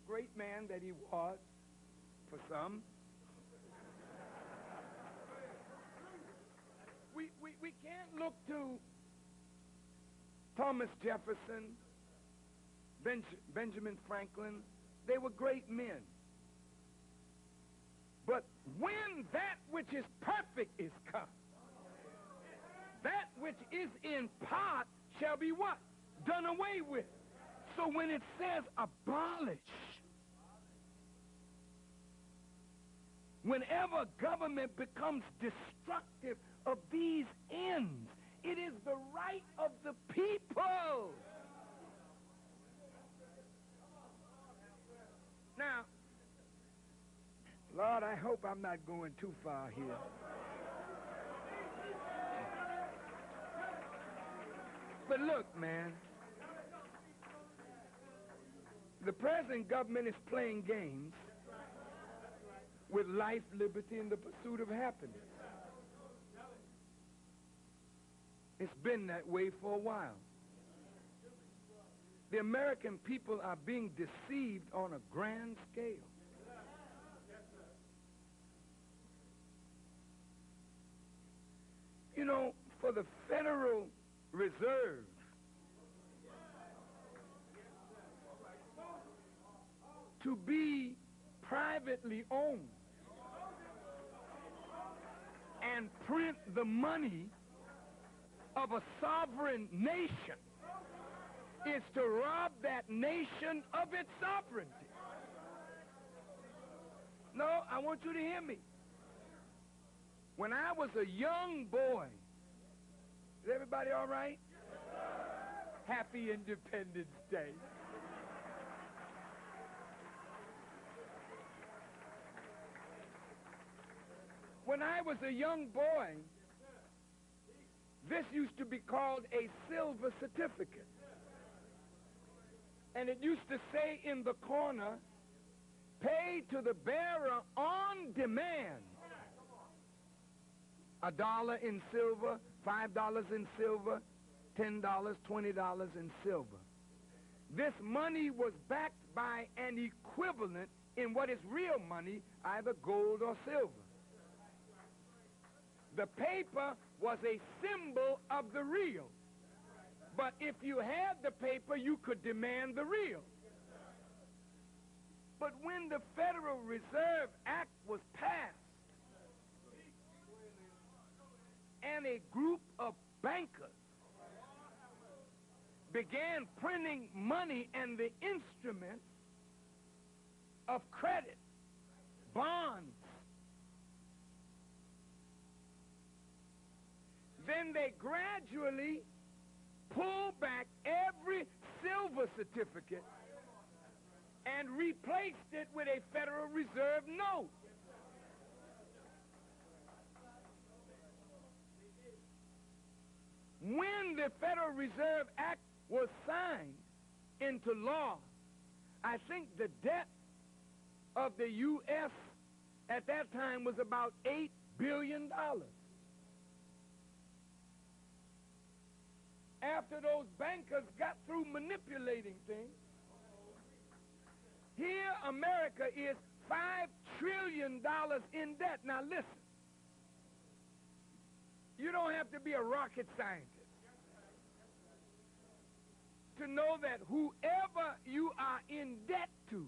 Speaker 7: great man that he was for some. We can't look to Thomas Jefferson, Benjamin Franklin. They were great men. But when that which is perfect is come, that which is in part shall be what? Done away with. So when it says abolish, whenever government becomes destructive of these ends, it is the right of the people. Now, Lord, I hope I'm not going too far here. But look, man, the present government is playing games with life, liberty, and the pursuit of happiness. It's been that way for a while. The American people are being deceived on a grand scale. You know, for the Federal Reserve to be privately owned and print the money of a sovereign nation is to rob that nation of its sovereignty. No, I want you to hear me. When I was a young boy, is everybody all right? Happy Independence Day. When I was a young boy, this used to be called a silver certificate. And it used to say in the corner, pay to the bearer on demand. $1 in silver, $5 in silver, $10, $20 in silver. This money was backed by an equivalent in what is real money, either gold or silver. The paper was a symbol of the real. But if you had the paper, you could demand the real. But when the Federal Reserve Act was passed, and a group of bankers began printing money and the instruments of credit, bonds, then they gradually pulled back every silver certificate and replaced it with a Federal Reserve note. When the Federal Reserve Act was signed into law, I think the debt of the U.S. at that time was about $8 billion. After those bankers got through manipulating things, here America is $5 trillion in debt. Now listen, you don't have to be a rocket scientist to know that whoever you are in debt to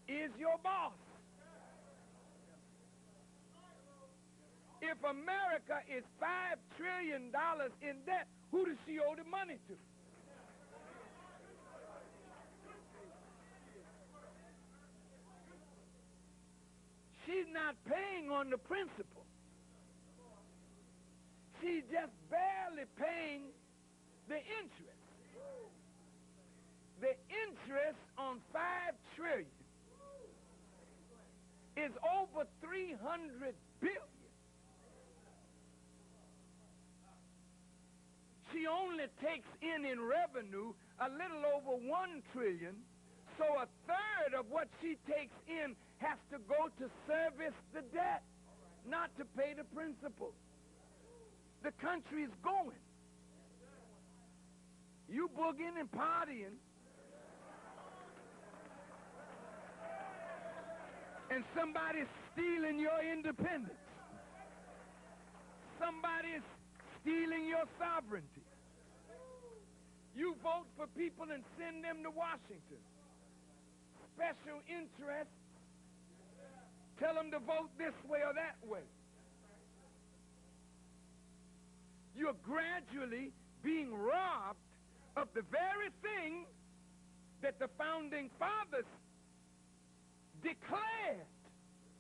Speaker 7: is your boss. If America is $5 trillion in debt, who does she owe the money to? She's not paying on the principal. She's just barely paying the interest. The interest on $5 trillion is over $300 billion. She only takes in revenue a little over $1 trillion, so a third of what she takes in has to go to service the debt, not to pay the principal. The country is going. You boogieing and partying, and somebody's stealing your independence. Somebody's stealing your sovereignty. You vote for people and send them to Washington. Special interests tell them to vote this way or that way. You're gradually being robbed of the very thing that the founding fathers declared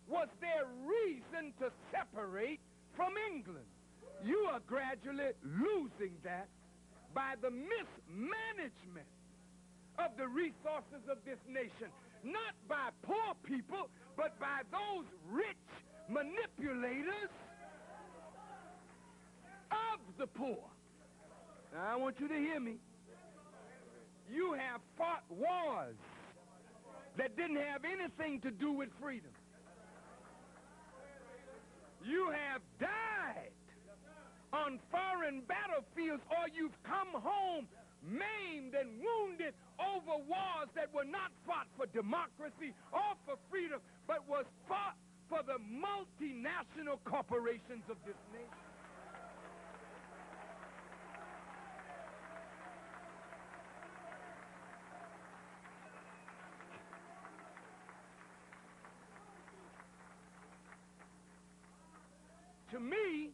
Speaker 7: was their reason to separate from England. You are gradually losing that by the mismanagement of the resources of this nation, not by poor people, but by those rich manipulators of the poor. Now, I want you to hear me. You have fought wars that didn't have anything to do with freedom. You have died on foreign battlefields, or you've come home maimed and wounded over wars that were not fought for democracy or for freedom, but was fought for the multinational corporations of this nation. To me,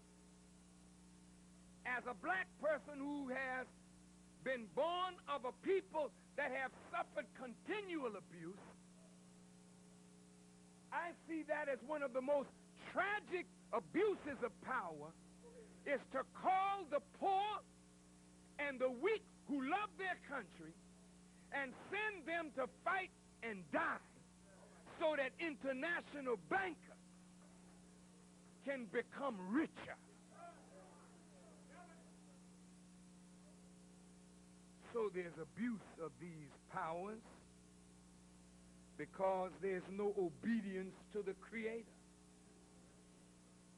Speaker 7: as a black person who has been born of a people that have suffered continual abuse, I see that as one of the most tragic abuses of power, is to call the poor and the weak who love their country and send them to fight and die so that international bankers can become richer. So there's abuse of these powers because there's no obedience to the Creator.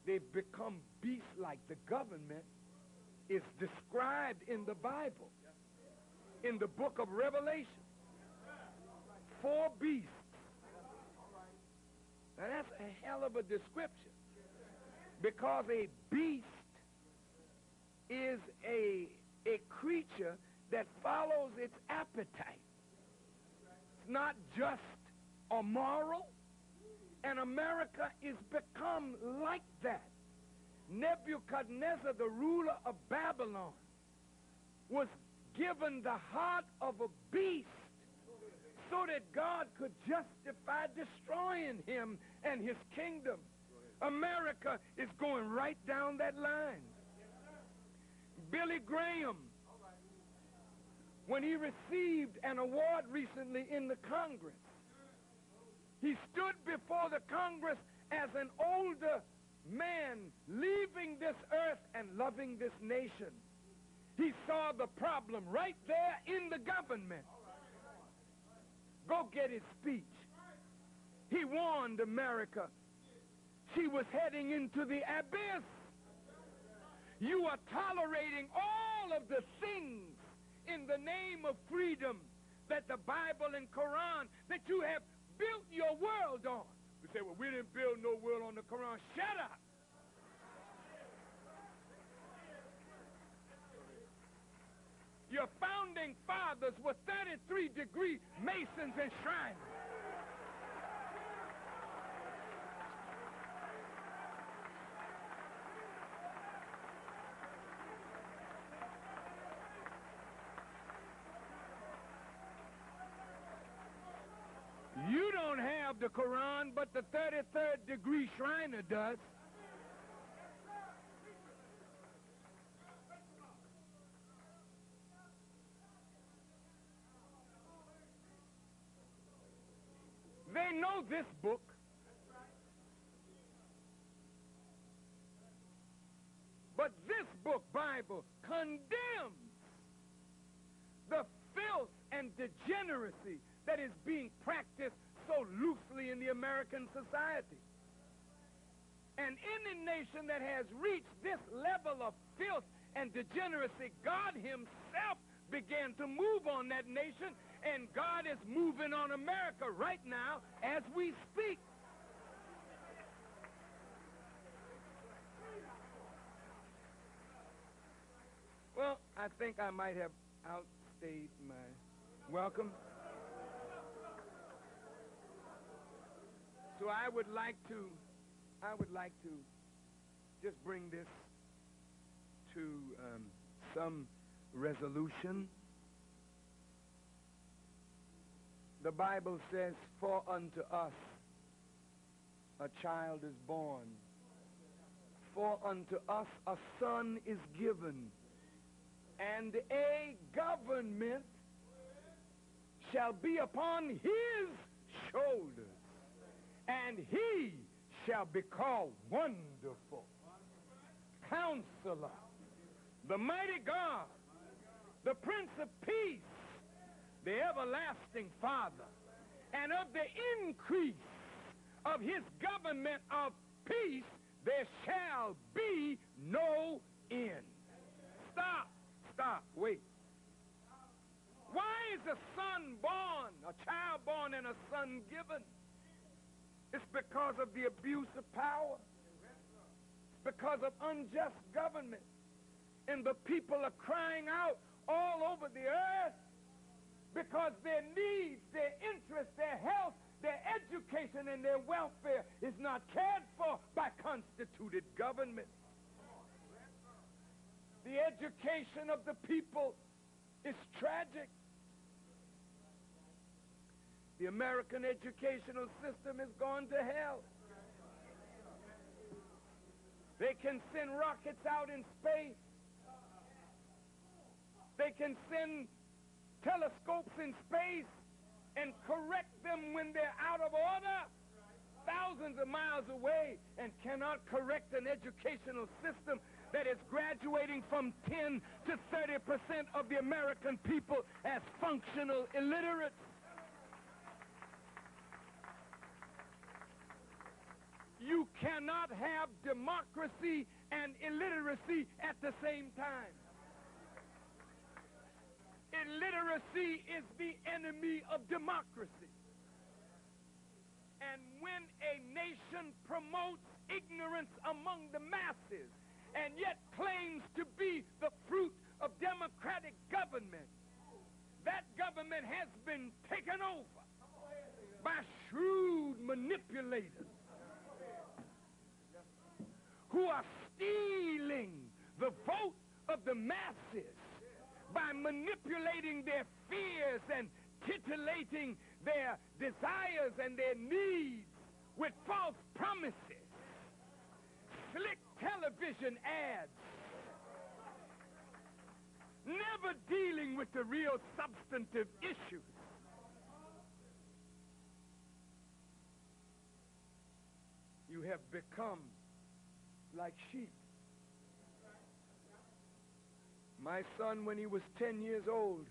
Speaker 7: They've become beast-like. The government is described in the Bible, in the book of Revelation. 4 beasts. Now that's a hell of a description, because a beast is a creature that follows its appetite. It's not just or moral, and America is become like that. Nebuchadnezzar, the ruler of Babylon, was given the heart of a beast so that God could justify destroying him and his kingdom. America is going right down that line. Billy Graham, when he received an award recently in the Congress, he stood before the Congress as an older man leaving this earth and loving this nation. He saw the problem right there in the government. Go get his speech. He warned America she was heading into the abyss. You are tolerating all of the things in the name of freedom that the Bible and Quran that you have built your world on. We say, well, we didn't build no world on the Quran. Shut up. Your founding fathers were 33-degree Masons and Shriners. You don't have the Quran, but the 33rd degree Shriner does. They know this book. But this book, Bible, condemns the filth and degeneracy that is being practiced so loosely in the American society. And any nation that has reached this level of filth and degeneracy, God himself began to move on that nation, and God is moving on America right now as we speak. Well, I think I might have outstayed my welcome. So I would like to just bring this to some resolution. The Bible says, for unto us a child is born. For unto us a son is given, and a government shall be upon his shoulders. And he shall be called Wonderful, Counselor, the Mighty God, the Prince of Peace, the Everlasting Father. And of the increase of his government of peace there shall be no in. Stop, wait. Why is a son born, a child born, and a son given? It's because of the abuse of power. It's because of unjust government. And the people are crying out all over the earth because their needs, their interests, their health, their education, and their welfare is not cared for by constituted government. The education of the people is tragic. The American educational system has gone to hell. They can send rockets out in space. They can send telescopes in space and correct them when they're out of order, thousands of miles away, and cannot correct an educational system that is graduating from 10 to 30% of the American people as functional illiterates. You cannot have democracy and illiteracy at the same time. Illiteracy is the enemy of democracy. And when a nation promotes ignorance among the masses and yet claims to be the fruit of democratic government, that government has been taken over by shrewd manipulators who are stealing the vote of the masses by manipulating their fears and titillating their desires and their needs with false promises, slick television ads, never dealing with the real substantive issues. You have become like sheep. My son, when he was 10 years old,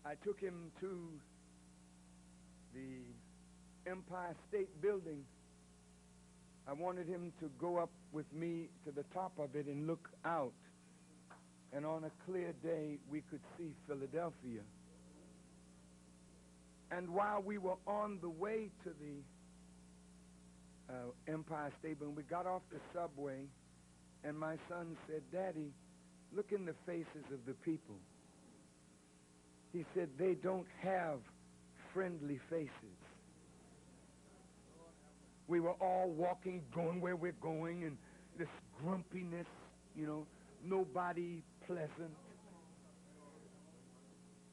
Speaker 7: I took him to the Empire State Building. I wanted him to go up with me to the top of it and look out. And on a clear day, we could see Philadelphia. And while we were on the way to the Empire State Building, we got off the subway, and my son said, "Daddy, look in the faces of the people." He said, "They don't have friendly faces." We were all walking, going where we're going, and this grumpiness, nobody pleasant.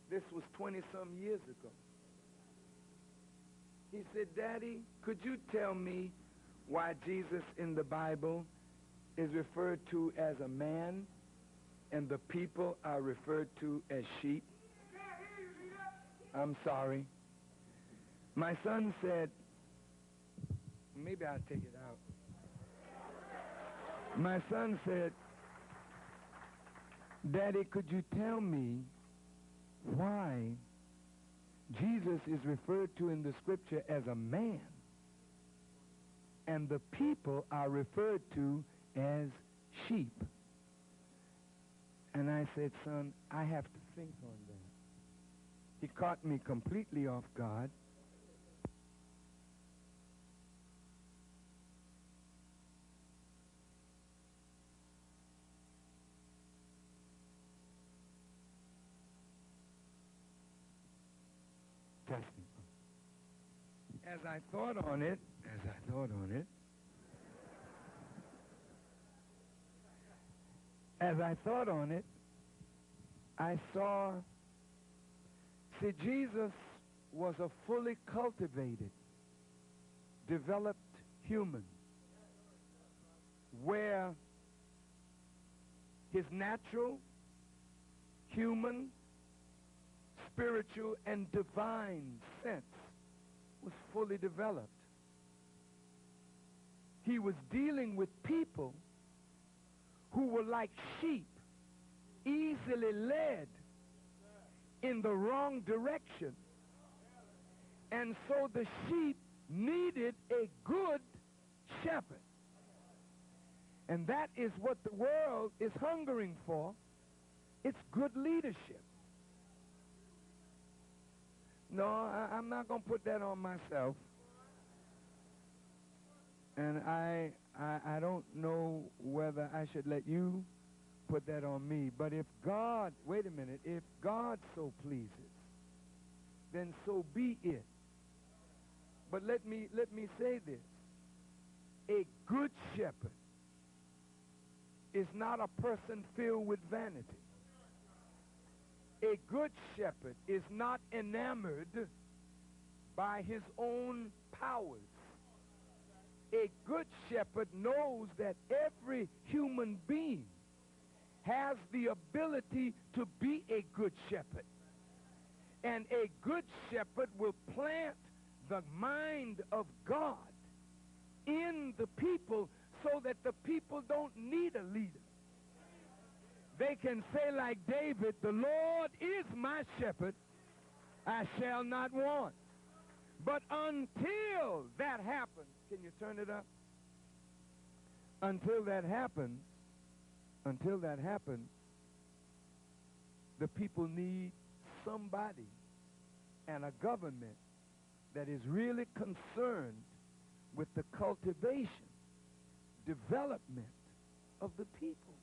Speaker 7: This was 20-some years ago. He said, "Daddy, could you tell me why Jesus in the Bible is referred to as a man and the people are referred to as sheep?" I'm sorry. My son said, maybe I'll take it out. My son said, "Daddy, could you tell me why Jesus is referred to in the scripture as a man and the people are referred to as sheep?" And I said, "Son, I have to think on that." He caught me completely off guard. Testing. As I thought on it, I saw, Jesus was a fully cultivated, developed human, where his natural, human, spiritual, and divine sense was fully developed. He was dealing with people who were like sheep, easily led in the wrong direction. And so the sheep needed a good shepherd.
Speaker 6: And that is what the world is hungering for. It's good leadership. No, I'm not going to put that on myself. And I don't know whether I should let you put that on me. But if God, wait a minute, if God so pleases, then so be it. But let me say this. A good shepherd is not a person filled with vanity. A good shepherd is not enamored by his own powers. A good shepherd knows that every human being has the ability to be a good shepherd. And a good shepherd will plant the mind of God in the people so that the people don't need a leader. They can say like David, the Lord is my shepherd, I shall not want. But until that happens, can you turn it up? Until that happens, the people need somebody and a government that is really concerned with the cultivation, development of the people.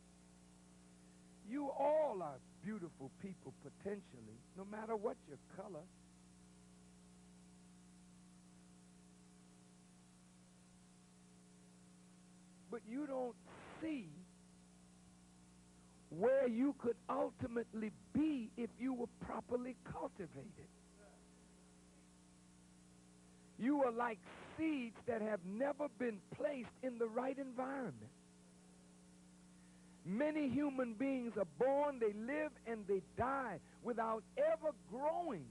Speaker 6: You all are beautiful people potentially, no matter what your color. But you don't see where you could ultimately be if you were properly cultivated. You are like seeds that have never been placed in the right environment. Many human beings are born, they live, and they die without ever growing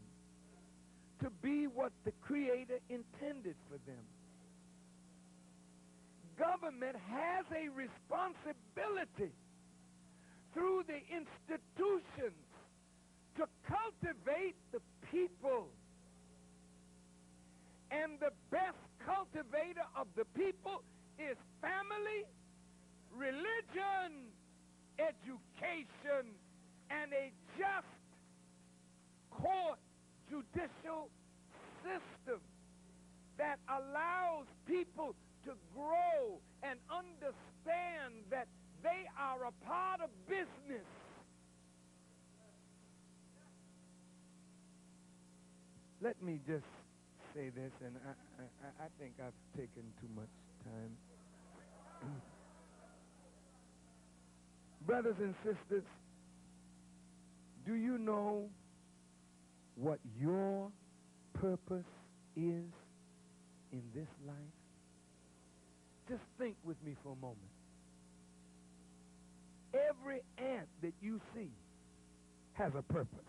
Speaker 6: to be what the Creator intended for them. Government has a responsibility through the institutions to cultivate the people. And the best cultivator of the people is family, religion, education, and a just court judicial system that allows people to grow and understand that they are a part of business. Let me just say this, and I think I've taken too much time. Brothers and sisters, do you know what your purpose is in this life? Just think with me for a moment. Every ant that you see has a purpose.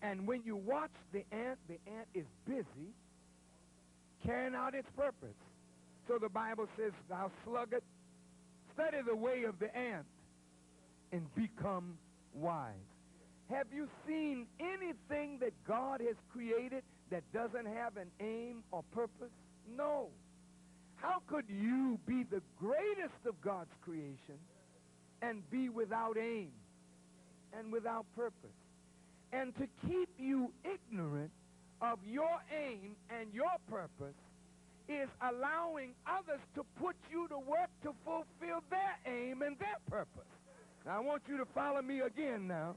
Speaker 6: And when you watch the ant is busy carrying out its purpose. So the Bible says, thou sluggard, study the way of the ant and become wise. Have you seen anything that God has created that doesn't have an aim or purpose? No. How could you be the greatest of God's creation and be without aim and without purpose? And to keep you ignorant of your aim and your purpose is allowing others to put you to work to fulfill their aim and their purpose. Now, I want you to follow me again now.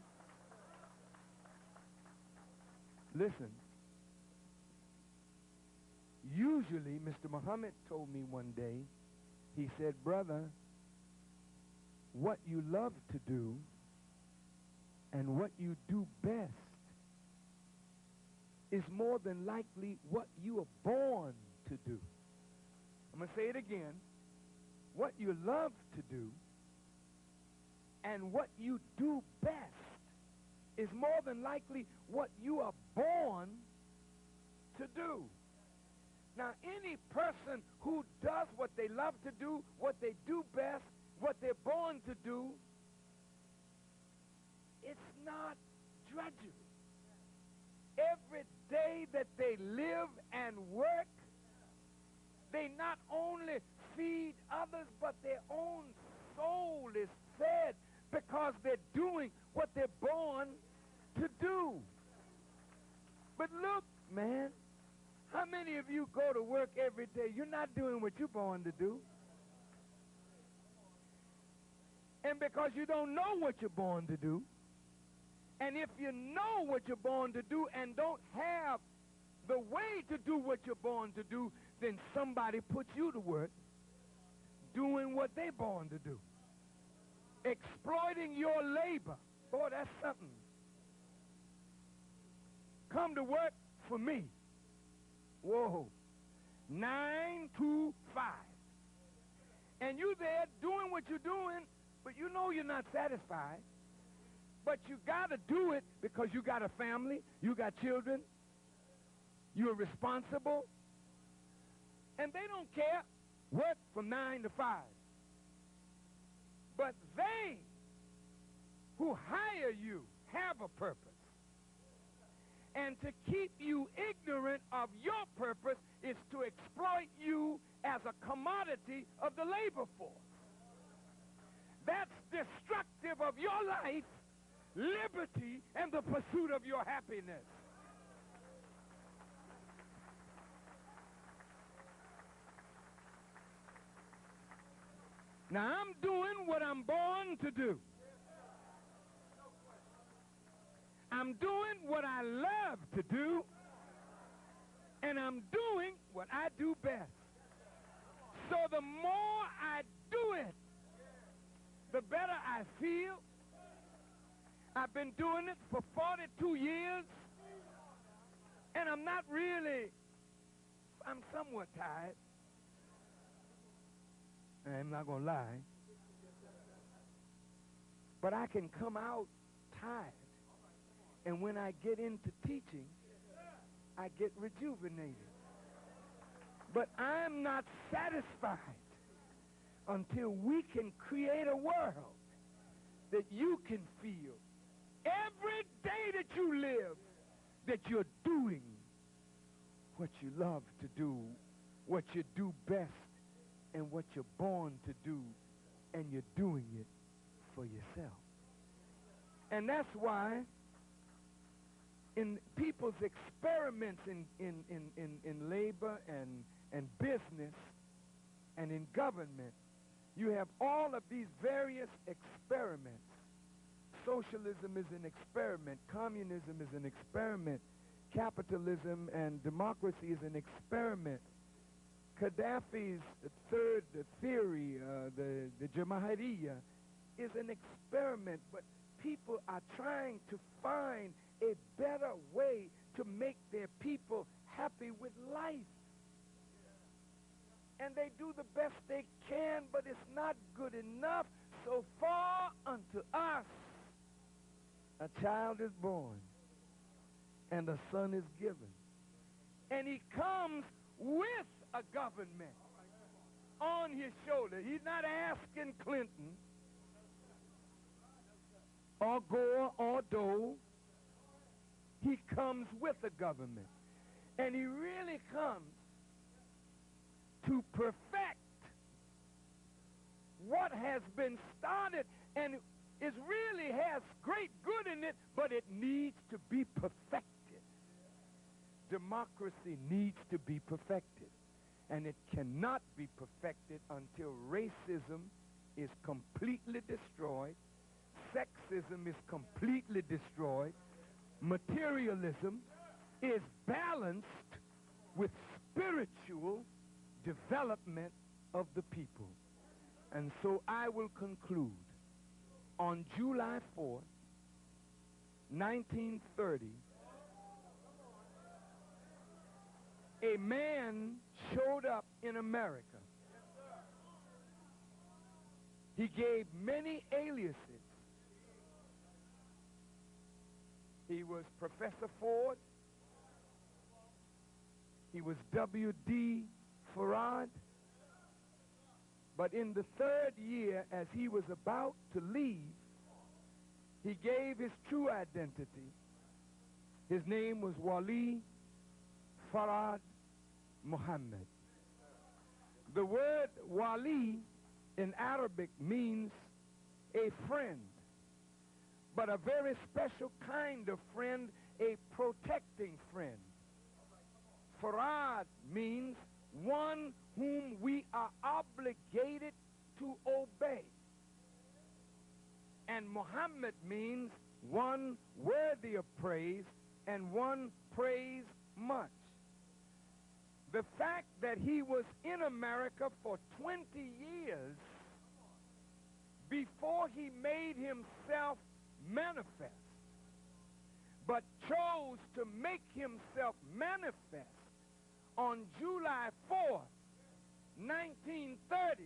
Speaker 6: Listen. Usually, Mr. Muhammad told me one day, he said, brother, what you love to do and what you do best is more than likely what you are born to do. I'm going to say it again. What you love to do and what you do best is more than likely what you are born to do. Now, any person who does what they love to do, what they do best, what they're born to do, it's not drudgery. Every day that they live and work,
Speaker 7: they not only feed others, but their own soul is fed because they're doing what they're born to do. But look, man, how many of you go to work every day? You're not doing what you're born to do. And because you don't know what you're born to do, and if you know what you're born to do and don't have the way to do what you're born to do, then somebody puts you to work doing what they're born to do. Exploiting your labor. Boy, that's something. Come to work for me. Whoa. 9 to 5. And you there doing what you're doing, but you know you're not satisfied. But you got to do it because you got a family, you got children, you're responsible, and they don't care. Work from 9 to 5. But they who hire you have a purpose. And to keep you ignorant of your purpose is to exploit you as a commodity of the labor force. That's destructive of your life, liberty, and the pursuit of your happiness. Now, I'm doing what I'm born to do. I'm doing what I love to do, and I'm doing what I do best. So the more I do it, the better I feel. I've been doing it for 42 years, and I'm somewhat tired. I'm not going to lie. But I can come out tired. And when I get into teaching, I get rejuvenated. But I'm not satisfied until we can create a world that you can feel every day that you live that you're doing what you love to do, what you do best, and what you're born to do, and you're doing it for yourself. And that's why in people's experiments in labor and business and in government, you have all of these various experiments. Socialism is an experiment. Communism is an experiment. Capitalism and democracy is an experiment. Gaddafi's third theory, the Jamahiriya, is an experiment, but people are trying to find a better way to make their people happy with life. And they do the best they can, but it's not good enough. So far unto us a child is born, and a son is given. And he comes with a government on his shoulder. He's not asking Clinton or Gore or Dole. He comes with a government. And he really comes to perfect what has been started, and it really has great good in it, but it needs to be perfected. Democracy needs to be perfected. And it cannot be perfected until racism is completely destroyed, sexism is completely destroyed, materialism is balanced with spiritual development of the people. And so I will conclude. On July 4th, 1930, a man showed up in America. He gave many aliases. He was Professor Ford. He was W.D. Farrakhan. But in the third year, as he was about to leave, he gave his true identity. His name was Wali Farad Muhammad. The word wali in Arabic means a friend, but a very special kind of friend, a protecting friend. Farad means one whom we are obligated to obey. And Muhammad means one worthy of praise and one praised much. The fact that he was in America for 20 years before he made himself manifest, but chose to make himself manifest on July 4th, 1930,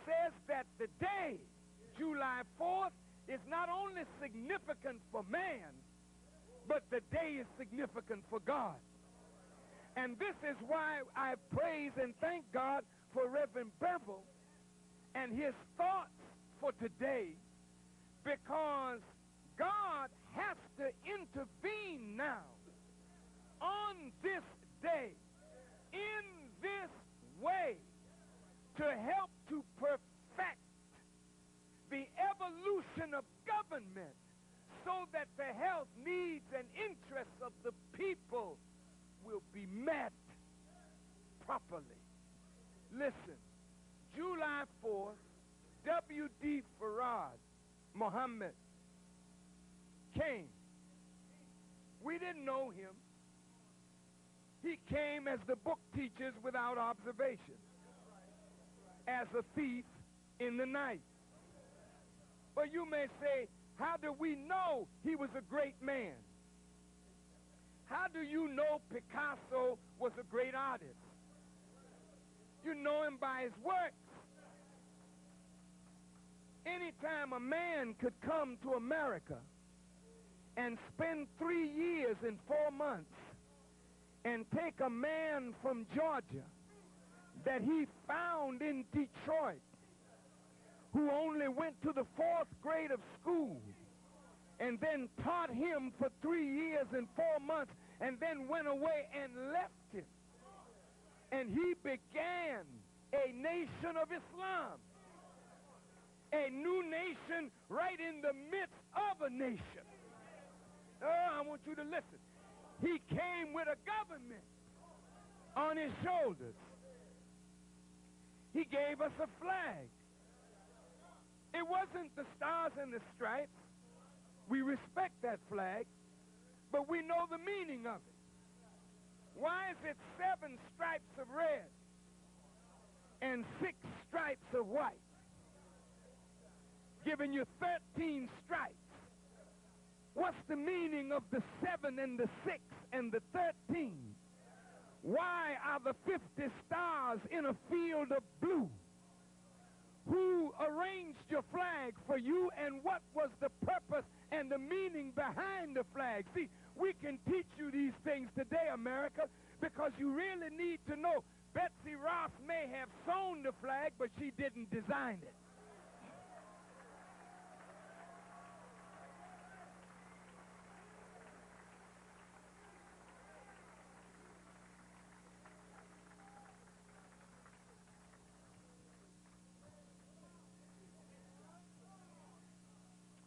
Speaker 7: says that the day, July 4th, is not only significant for man, but the day is significant for God. And this is why I praise and thank God for Reverend Bevel and his thoughts for today, because God has to intervene now on this day, in this way, to help to perfect the evolution of government so that the health needs and interests of the people will be met properly. Listen, July 4th, W.D. Farad Muhammad came. We didn't know him. He came as the book teaches without observation, as a thief in the night. But you may say, how do we know he was a great man? How do you know Picasso was a great artist? You know him by his works. Anytime a man could come to America and spend 3 years and 4 months and take a man from Georgia that he found in Detroit, who only went to the 4th grade of school, and then taught him for 3 years and 4 months, and then went away and left him. And he began a nation of Islam, a new nation right in the midst of a nation. Oh, I want you to listen. He came with a government on his shoulders. He gave us a flag. It wasn't the stars and the stripes. We respect that flag, but we know the meaning of it. Why is it 7 stripes of red and 6 stripes of white, giving you 13 stripes? What's the meaning of the 7 and the 6 and the 13? Why are the 50 stars in a field of blue? Who arranged your flag for you, and what was the purpose and the meaning behind the flag? See, we can teach you these things today, America, because you really need to know. Betsy Ross may have sewn the flag, but she didn't design it.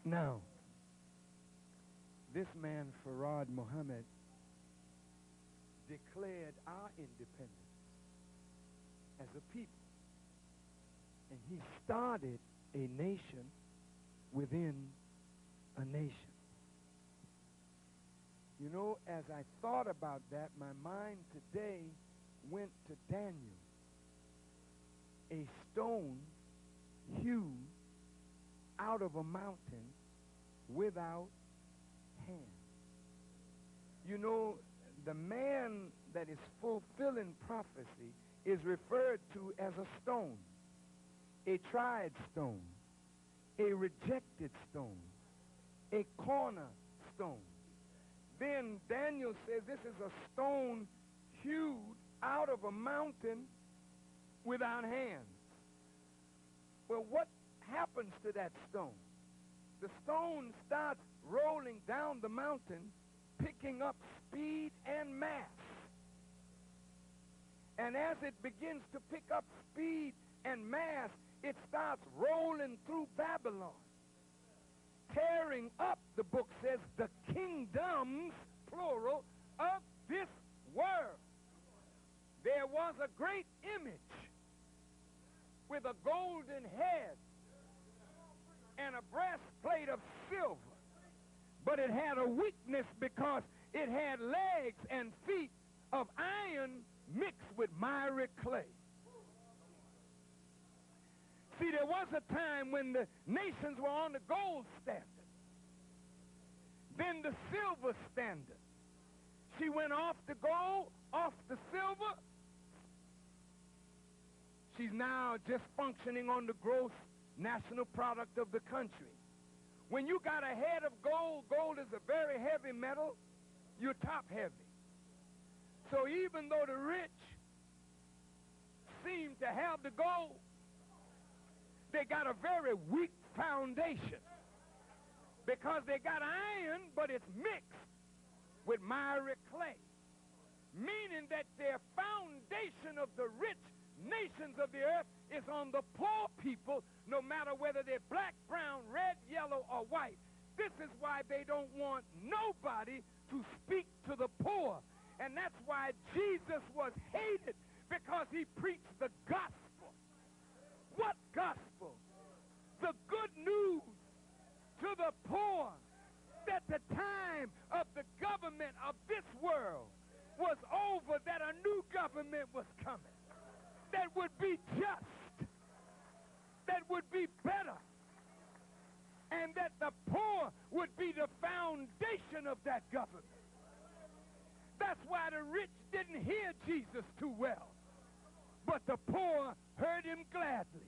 Speaker 7: Now, this man, Farad Muhammad, declared our independence as a people. And he started a nation within a nation. You know, as I thought about that, my mind today went to Daniel, a stone hewed out of a mountain without hands. You know, the man that is fulfilling prophecy is referred to as a stone, a tried stone, a rejected stone, a cornerstone. Then Daniel says this is a stone hewed out of a mountain without hands. Well, what happens to that stone? The stone starts rolling down the mountain, picking up speed and mass. And as it begins to pick up speed and mass, it starts rolling through Babylon, tearing up, the book says, the kingdoms, plural, of this world. There was a great image with a golden head and a breastplate of silver, but it had a weakness because it had legs and feet of iron mixed with miry clay. See, there was a time when the nations were on the gold standard, then the silver standard. She went off the gold, off the silver. She's now just functioning on the gross national product of the country. When you got a head of gold, gold is a very heavy metal, you're top heavy. So even though the rich seem to have the gold, they got a very weak foundation because they got iron, but it's mixed with miry clay, meaning that their foundation of the rich nations of the earth is on the poor people, no matter whether they're black, brown, red, yellow, or white. This is why they don't want nobody to speak to the poor. And that's why Jesus was hated, because he preached the gospel. What gospel? The good news to the poor that the time of the government of this world was over, that a new government was coming that would be just, that would be better, and that the poor would be the foundation of that government. That's why the rich didn't hear Jesus too well, but the poor heard him gladly.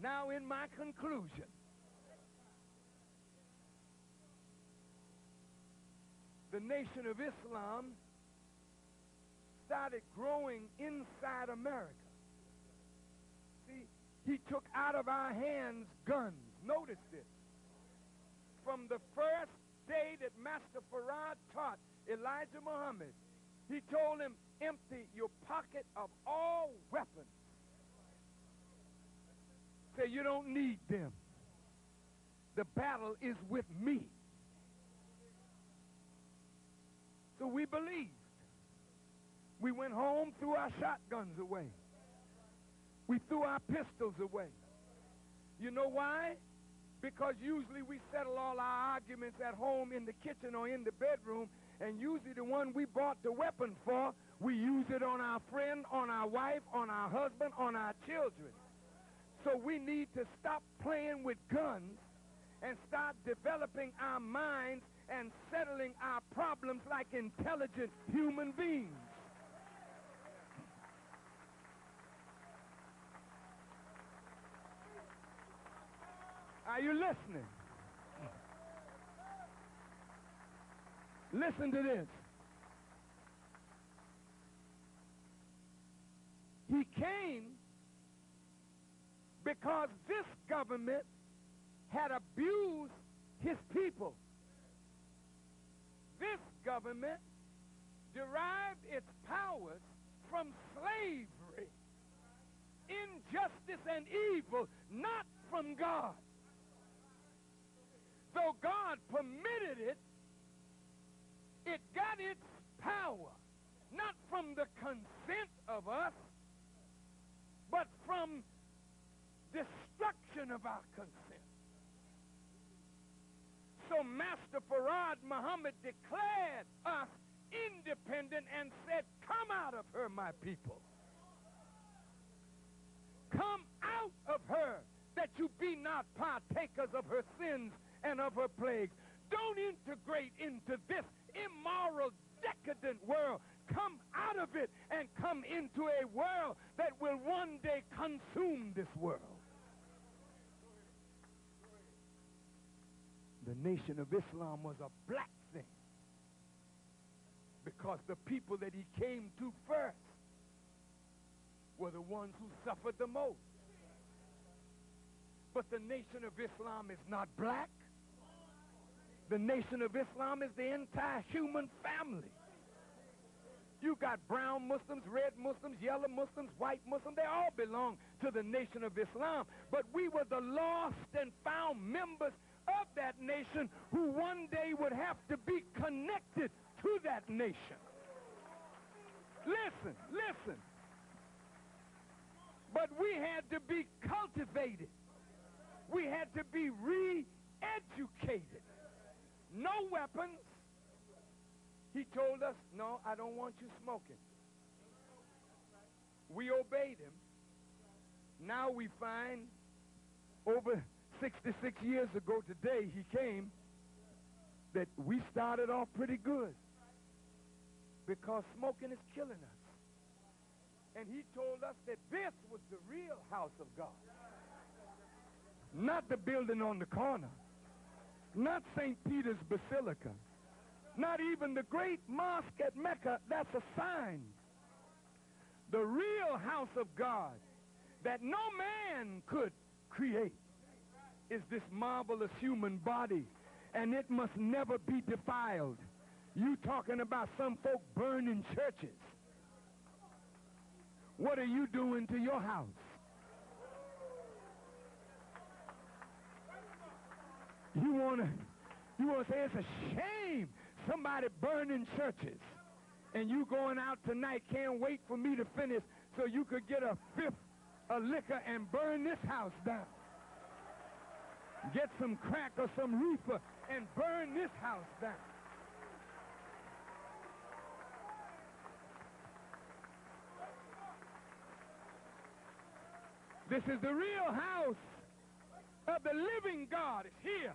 Speaker 7: Now, in my conclusion, the Nation of Islam started growing inside America. See, he took out of our hands guns. Notice this. From the first day that Master Farad taught Elijah Muhammad, he told him, empty your pocket of all weapons. Say, you don't need them. The battle is with me. So we believed. We went home, threw our shotguns away. We threw our pistols away. You know why? Because usually we settle all our arguments at home in the kitchen or in the bedroom, and usually the one we bought the weapon for, we use it on our friend, on our wife, on our husband, on our children. So we need to stop playing with guns and start developing our minds and settling our problems like intelligent human beings. Are you listening? Listen to this. He came because this government had abused his people. This government derived its powers from slavery, injustice, and evil, not from God. Though God permitted it, it got its power not from the consent of us, but from destruction of our consent. So Master Farad Muhammad declared us independent and said, come out of her, my people. Come out of her, that you be not partakers of her sins and of her plagues. Don't integrate into this immoral, decadent world. Come out of it and come into a world that will one day consume this world. The Nation of Islam was a black thing because the people that he came to first were the ones who suffered the most. But the Nation of Islam is not black. The Nation of Islam is the entire human family. You got got brown Muslims, red Muslims, yellow Muslims, white Muslims. They all belong to the Nation of Islam. But we were the lost and found members of that nation who one day would have to be connected to that nation. Listen, listen. But we had to be cultivated. We had to be re-educated. No weapons. He told us, no, I don't want you smoking. We obeyed him. Now we find over 66 years ago today he came that we started off pretty good because smoking is killing us. And he told us that this was the real house of God. Not the building on the corner. Not St. Peter's Basilica. Not even the great mosque at Mecca. That's a sign. The real house of God that no man could create is this marvelous human body, and it must never be defiled. You talking about some folk burning churches. What are you doing to your house? You want to say it's a shame somebody burning churches, and you going out tonight, can't wait for me to finish so you could get a fifth of liquor and burn this house down. Get some crack or some reefer and burn this house down. This is the real house of the living God. It's here.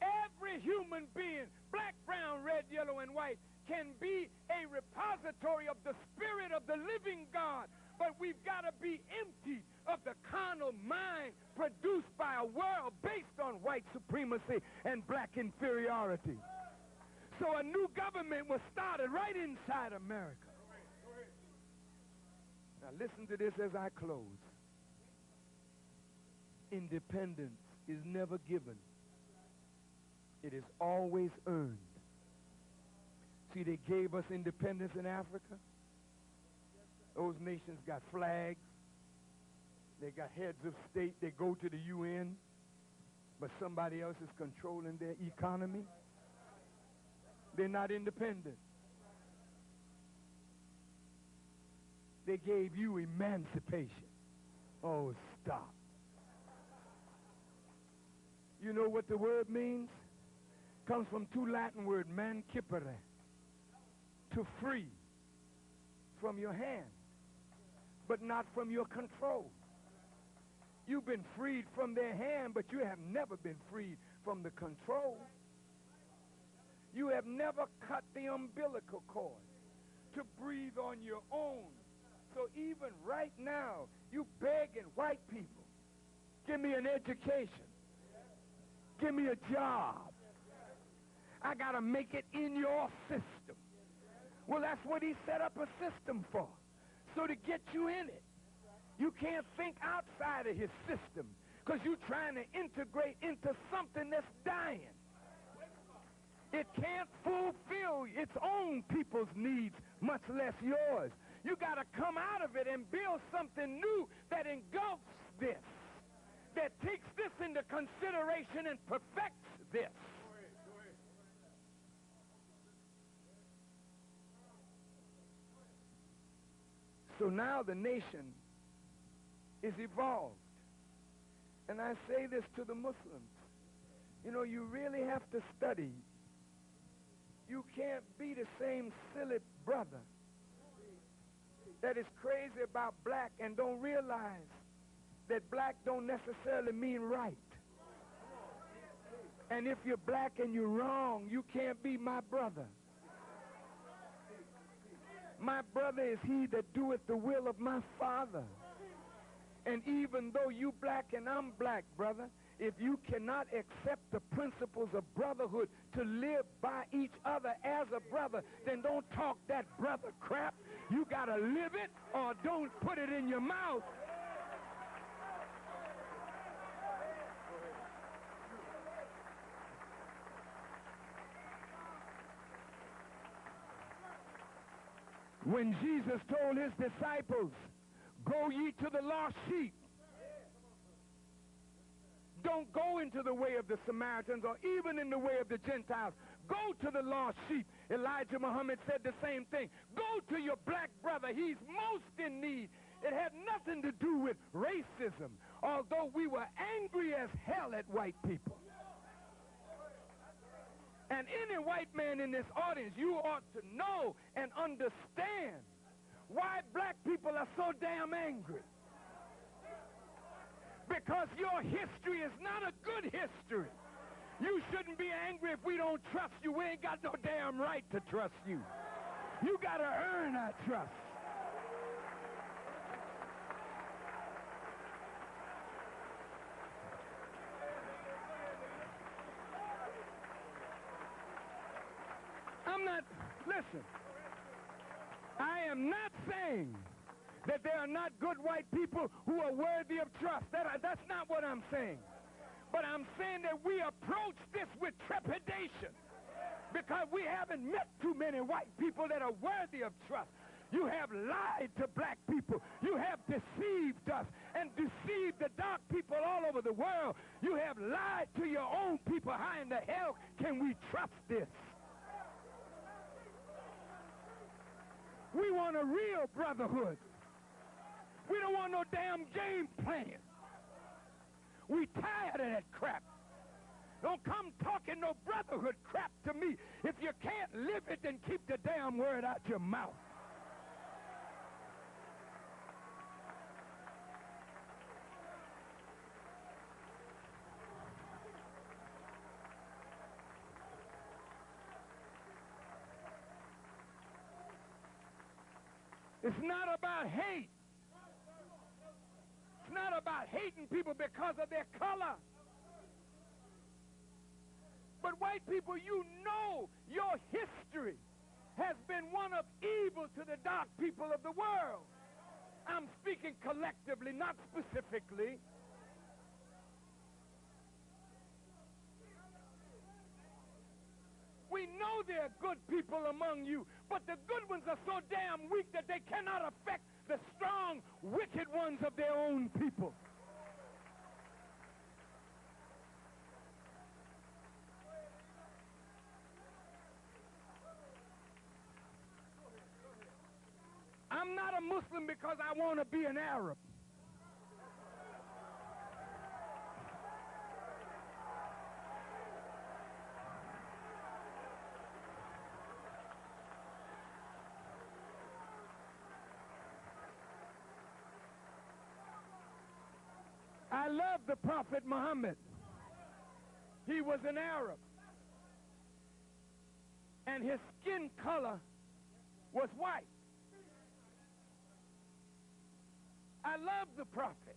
Speaker 7: Every human being, black, brown, red, yellow, and white, can be a repository of the Spirit of the living God. But we've got to be emptied of the carnal mind produced by a world based on white supremacy and black inferiority. So a new government was started right inside America. Now listen to this as I close. Independence is never given. It is always earned. See, they gave us independence in Africa. Those nations got flags. They got heads of state. They go to the UN. But somebody else is controlling their economy. They're not independent. They gave you emancipation. Oh, stop. You know what the word means? Comes from two Latin words, mancipere, to free from your hand, but not from your control. You've been freed from their hand, but you have never been freed from the control. You have never cut the umbilical cord to breathe on your own. So even right now, you begging white people, give me an education, give me a job. I got to make it in your system. Well, that's what he set up a system for, so to get you in it. You can't think outside of his system because you're trying to integrate into something that's dying. It can't fulfill its own people's needs, much less yours. You got to come out of it and build something new that engulfs this, that takes this into consideration and perfects this. So now the nation is evolved. And I say this to the Muslims. You know, you really have to study. You can't be the same silly brother that is crazy about black and don't realize that black don't necessarily mean right. And if you're black and you're wrong, you can't be my brother. My brother is he that doeth the will of my Father. And even though you black and I'm black, brother, if you cannot accept the principles of brotherhood to live by each other as a brother, then don't talk that brother crap. You got to live it or don't put it in your mouth. When Jesus told his disciples, go ye to the lost sheep, don't go into the way of the Samaritans or even in the way of the Gentiles. Go to the lost sheep. Elijah Muhammad said the same thing. Go to your black brother. He's most in need. It had nothing to do with racism, although we were angry as hell at white people. And any white man in this audience, you ought to know and understand why black people are so damn angry. Because your history is not a good history. You shouldn't be angry if we don't trust you. We ain't got no damn right to trust you. You got to earn our trust. Listen, I am not saying that there are not good white people who are worthy of trust. That's not what I'm saying. But I'm saying that we approach this with trepidation because we haven't met too many white people that are worthy of trust. You have lied to black people. You have deceived us and deceived the dark people all over the world. You have lied to your own people. How in the hell can we trust this? We want a real brotherhood. We don't want no damn game playing. We tired of that crap. Don't come talking no brotherhood crap to me. If you can't live it, then keep the damn word out your mouth. It's not about hate. It's not about hating people because of their color. But white people, you know your history has been one of evil to the dark people of the world. I'm speaking collectively, not specifically. We know there are good people among you, but the good ones are so damn weak that they cannot affect the strong, wicked ones of their own people. I'm not a Muslim because I want to be an Arab. I love the Prophet Muhammad. He was an Arab. And his skin color was white. I love the Prophet.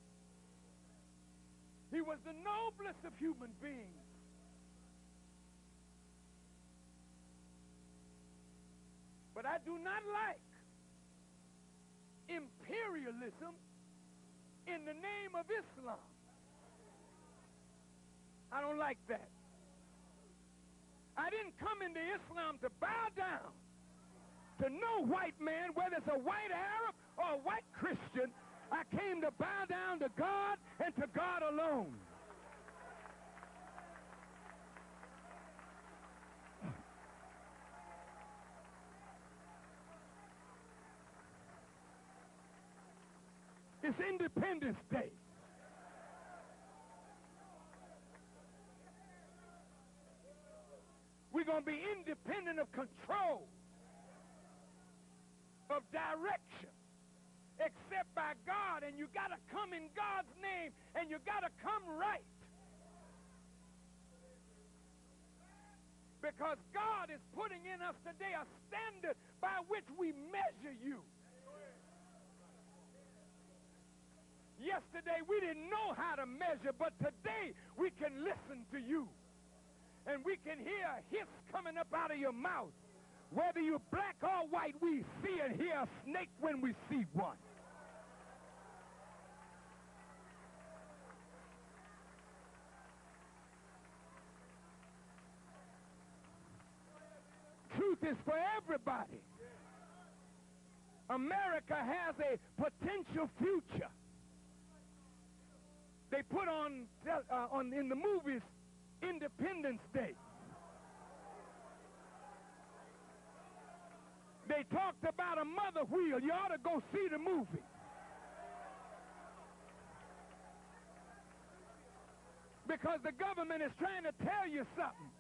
Speaker 7: He was the noblest of human beings. But I do not like imperialism in the name of Islam. I don't like that. I didn't come into Islam to bow down to no white man, whether it's a white Arab or a white Christian. I came to bow down to God and to God alone. It's Independence Day. We're going to be independent of control, of direction, except by God. And you got to come in God's name, and you got to come right. Because God is putting in us today a standard by which we measure you. Yesterday we didn't know how to measure, but today we can listen to you. And we can hear a hiss coming up out of your mouth. Whether you're black or white, we see and hear a snake when we see one. Truth is for everybody. America has a potential future. They put on in the movies Independence Day. They talked about a mother wheel. You ought to go see the movie. Because the government is trying to tell you something.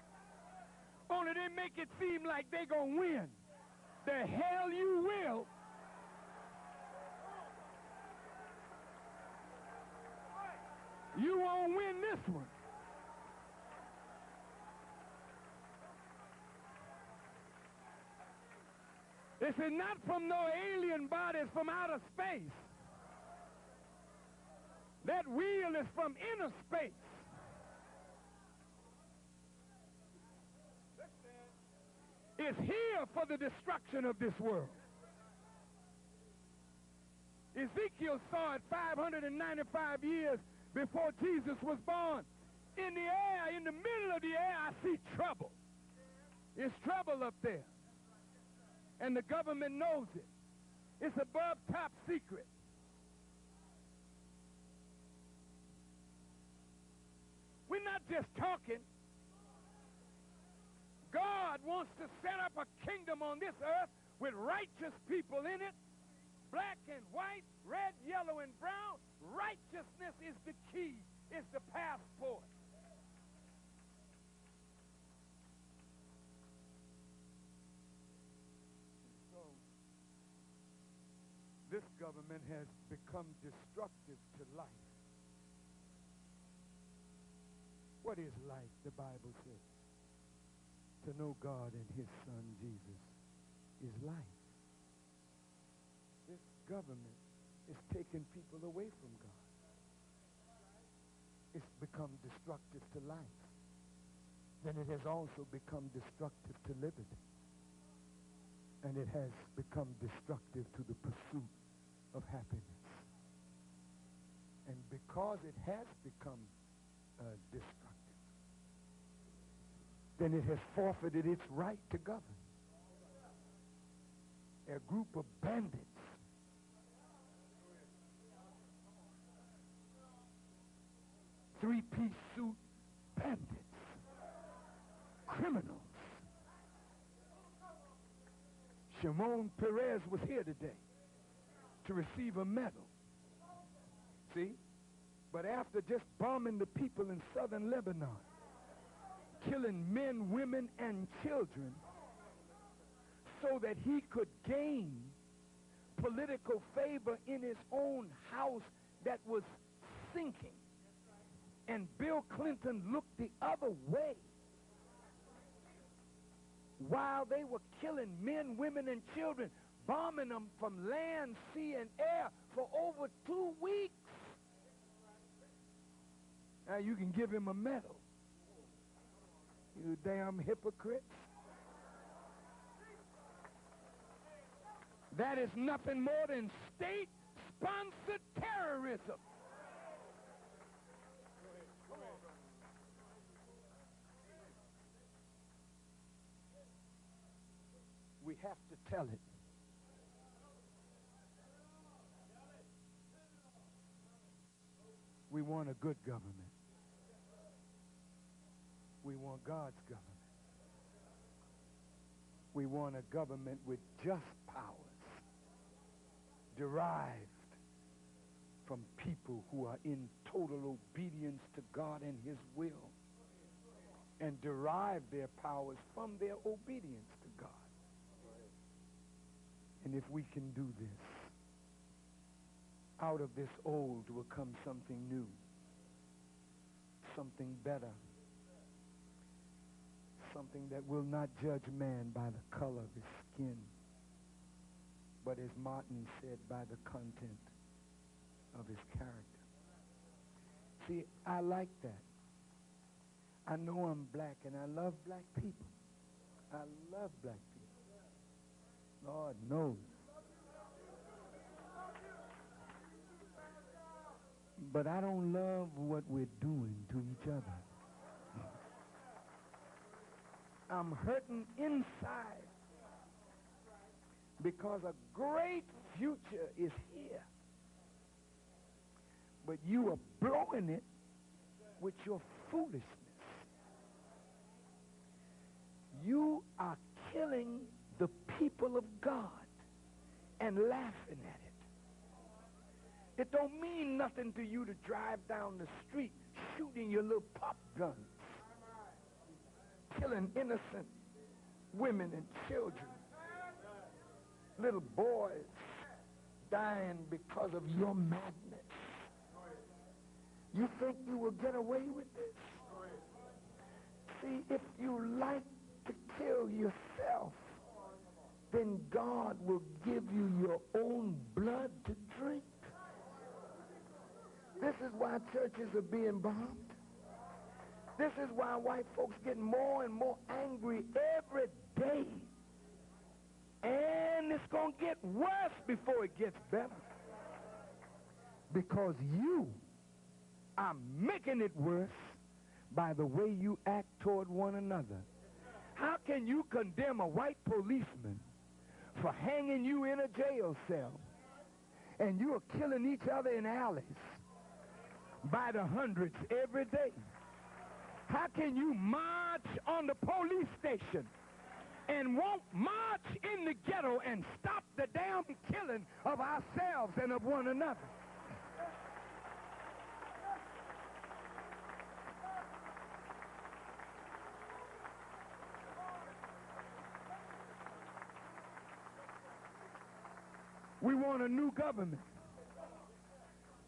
Speaker 7: Only they make it seem like they're going to win. The hell you will. You won't win this one. This is not from no alien bodies from outer space. That wheel is from inner space. It's here for the destruction of this world. Ezekiel saw it 595 years before Jesus was born. In the air, in the middle of the air, I see trouble. It's trouble up there. And the government knows it. It's above top secret. We're not just talking. God wants to set up a kingdom on this earth with righteous people in it, black and white, red, yellow, and brown. Righteousness is the key, is the passport. So, this government has become destructive to life. What is life, the Bible says? To know God and his son, Jesus, is life. This government is taking people away from God. It's become destructive to life. Then it has also become destructive to liberty. And it has become destructive to the pursuit of happiness. And because it has become destructive, then it has forfeited its right to govern. A group of bandits three-piece suit bandits, criminals. Shimon Peres was here today to receive a medal. See? But after just bombing the people in southern Lebanon, killing men, women, and children so that he could gain political favor in his own house that was sinking. And Bill Clinton looked the other way while they were killing men, women, and children, bombing them from land, sea, and air for over 2 weeks. Now you can give him a medal. You damn hypocrites. That is nothing more than state-sponsored terrorism. We have to tell it. We want a good government. We want God's government. We want a government with just powers derived from people who are in total obedience to God and his will and derive their powers from their obedience to God. And if we can do this, out of this old will come something new, something better, something that will not judge man by the color of his skin, but as Martin said, by the content of his character. See, I like that. I know I'm black, and I love black people. I love black people. Lord knows. But I don't love what we're doing to each other. I'm hurting inside
Speaker 6: because a great future is here. But you are blowing it with your foolishness. You are killing the people of God and laughing at it. It don't mean nothing to you to drive down the street shooting your little pop guns, killing innocent women and children, little boys dying because of your madness. You think you will get away with this? See, if you like to kill yourself, then God will give you your own blood to drink. This is why churches are being bombed. This is why white folks get more and more angry every day. And it's going to get worse before it gets better. Because you are making it worse by the way you act toward one another. How can you condemn a white policeman for hanging you in a jail cell and you are killing each other in alleys by the hundreds every day? How can you march on the police station and won't march in the ghetto and stop the damn killing of ourselves and of one another? We want a new government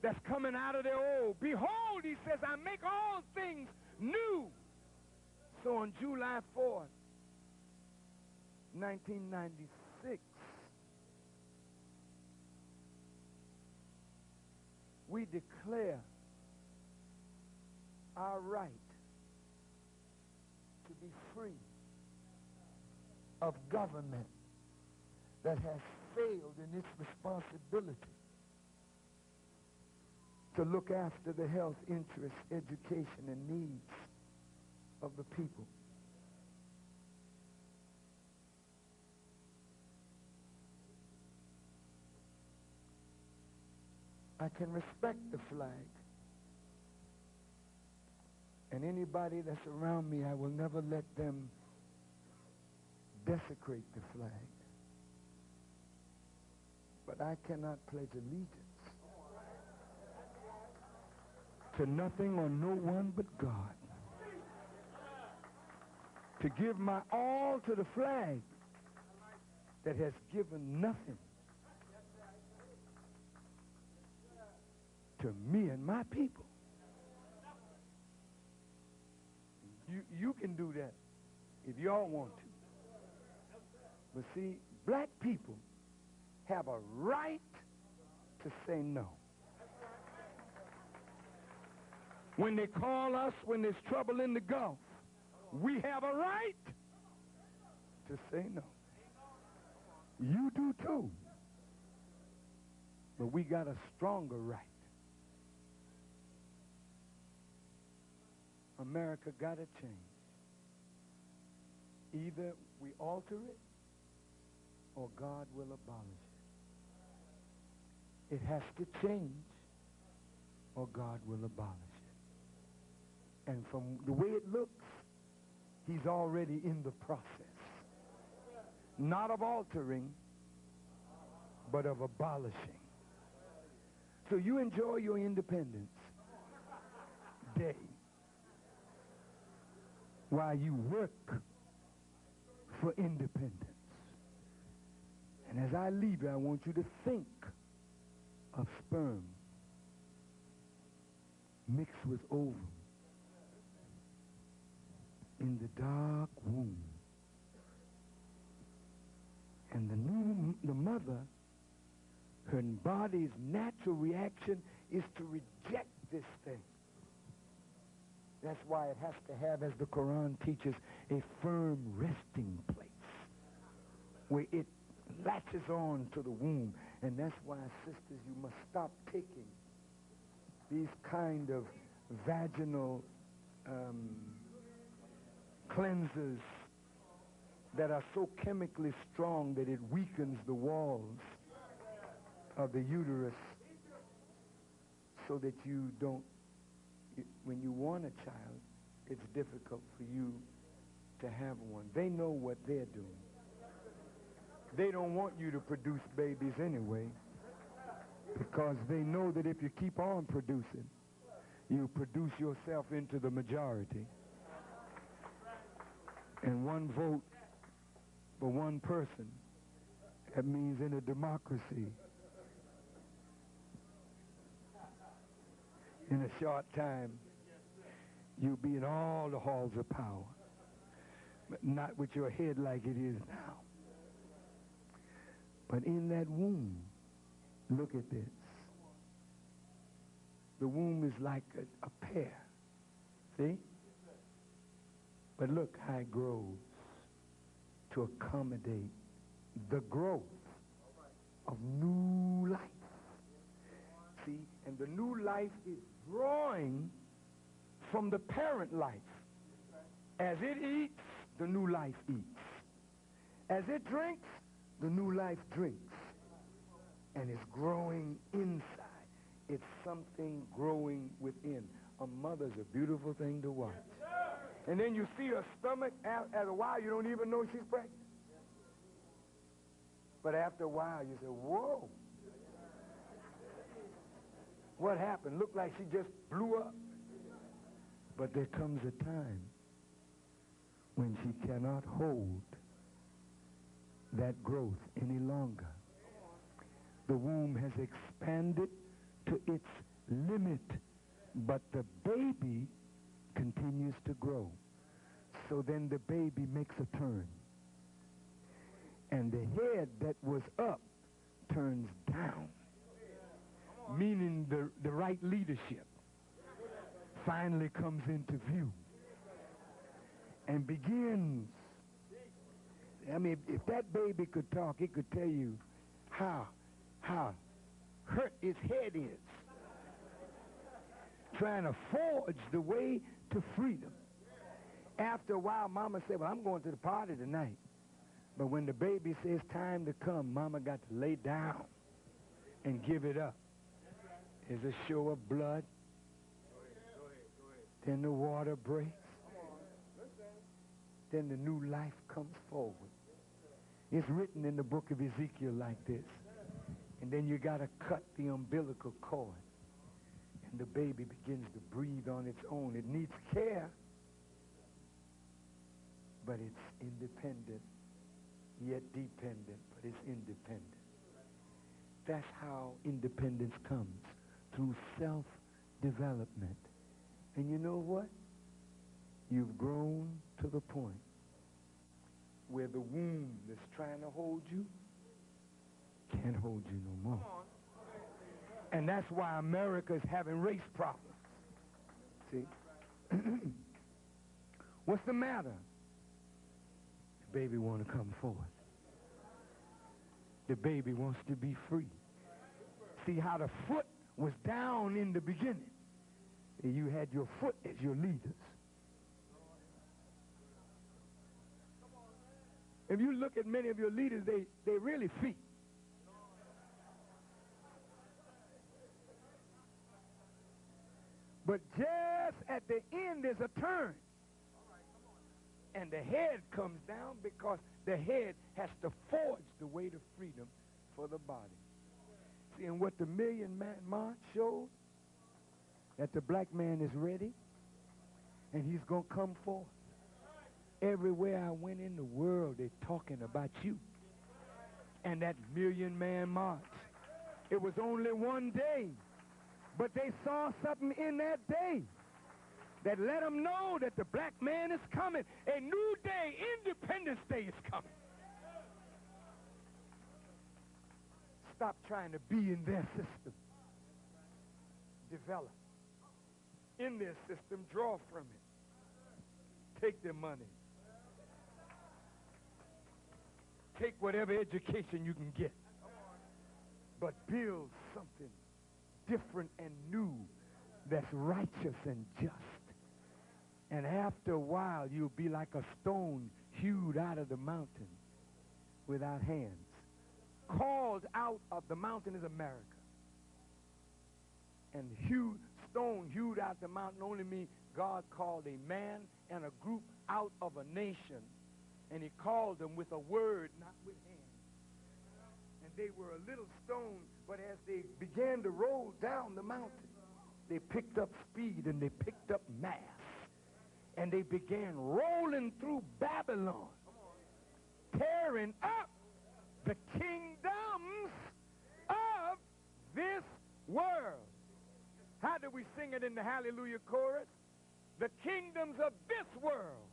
Speaker 6: that's coming out of their old. Behold, he says, I make all things new. So on July 4th, 1996, we declare our right to be free of government that has failed in its responsibility to look after the health, interests, education, and needs of the people. I can respect the flag. And anybody that's around me, I will never let them desecrate the flag. But I cannot pledge allegiance to nothing or no one but God. To give my all to the flag that has given nothing to me and my people. You can do that if y'all want to. But see, black people have a right to say no. When they call us, when there's trouble in the Gulf, we have a right to say no. You do too. But we got a stronger right. America got to change. Either we alter it or God will abolish it. It has to change or God will abolish it. And from the way it looks, he's already in the process. Not of altering, but of abolishing. So you enjoy your Independence Day while you work for independence. And as I leave you, I want you to think of sperm mixed with ovum in the dark womb. And the mother, her body's natural reaction is to reject this thing. That's why it has to have, as the Quran teaches, a firm resting place where it latches on to the womb. And that's why, sisters, you must stop taking these kind of vaginal cleansers that are so chemically strong that it weakens the walls of the uterus so that you don't, when you want a child, it's difficult for you to have one. They know what they're doing. They don't want you to produce babies anyway, because they know that if you keep on producing, you produce yourself into the majority. And one vote for one person, that means in a democracy, in a short time, you'll be in all the halls of power, but not with your head like it is now. But in that womb, look at this. The womb is like a pear, see? But look how it grows to accommodate the growth of new life. See, and the new life is drawing from the parent life. As it eats, the new life eats. As it drinks, the new life drinks. And it's growing inside. It's something growing within. A mother's a beautiful thing to watch. And then you see her stomach, after a while you don't even know she's pregnant. But after a while you say, whoa. What happened? Looked like she just blew up. But there comes a time when she cannot hold that growth any longer. The womb has expanded to its limit, but the baby continues to grow. So then the baby makes a turn. And the head that was up turns down, meaning the right leadership finally comes into view and begins. I mean, if that baby could talk, it could tell you how hurt its head is, trying to forge the way to freedom. After a while, Mama said, well, I'm going to the party tonight. But when the baby says time to come, Mama got to lay down and give it up. There's a show of blood. Then the water breaks. Then the new life comes forward. It's written in the book of Ezekiel like this. And then you got to cut the umbilical cord. And the baby begins to breathe on its own. It needs care, but it's independent, yet dependent, but it's independent. That's how independence comes, through self-development. And you know what? You've grown to the point where the womb that's trying to hold you can't hold you no more. And that's why America's having race problems. See? What's the matter? The baby want to come forth. The baby wants to be free. See how the foot was down in the beginning. And you had your foot as your leaders. If you look at many of your leaders, they really feet. But just at the end, there's a turn. And the head comes down because the head has to forge the way to freedom for the body. See, and what the Million Man March showed, that the black man is ready, and he's going to come forth. Everywhere I went in the world, they're talking about you. And that Million Man March. It was only one day, but they saw something in that day that let them know that the black man is coming. A new day, Independence Day, is coming. Stop trying to be in their system. Develop. In their system, draw from it. Take their money. Take whatever education you can get. But build something different and new that's righteous and just. And after a while, you'll be like a stone hewed out of the mountain without hands. Called out of the mountain is America. And stone hewed out the mountain only means God called a man and a group out of a nation, and he called them with a word, not with hands. And they were a little stone, but as they began to roll down the mountain, they picked up speed and they picked up mass. And they began rolling through Babylon, tearing up the kingdoms of this world. How do we sing it in the Hallelujah chorus? The kingdoms of this world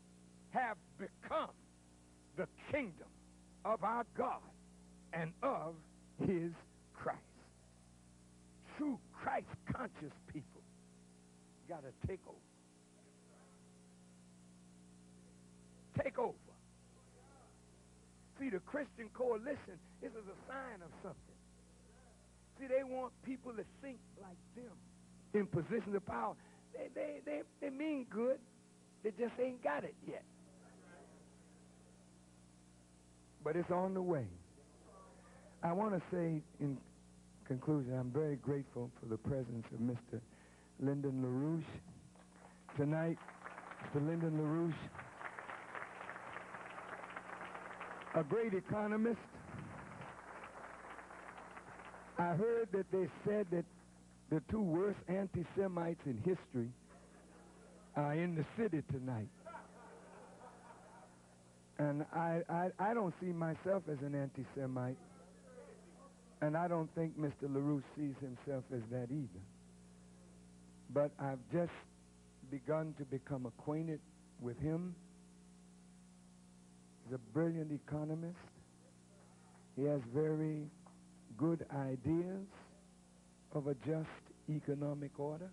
Speaker 6: have become the kingdom of our God and of his Christ. True Christ-conscious people got to take over. Take over. See, the Christian coalition, this is a sign of something. See, they want people to think like them in positions of power. They mean good. They just ain't got it yet. But it's on the way. I want to say in conclusion, I'm very grateful for the presence of Mr. Lyndon LaRouche tonight. Mr. Lyndon LaRouche, a great economist. I heard that they said that the two worst anti-Semites in history are in the city tonight. And I don't see myself as an anti-Semite, and I don't think Mr. LaRouche sees himself as that either. But I've just begun to become acquainted with him. He's a brilliant economist. He has very good ideas of a just economic order.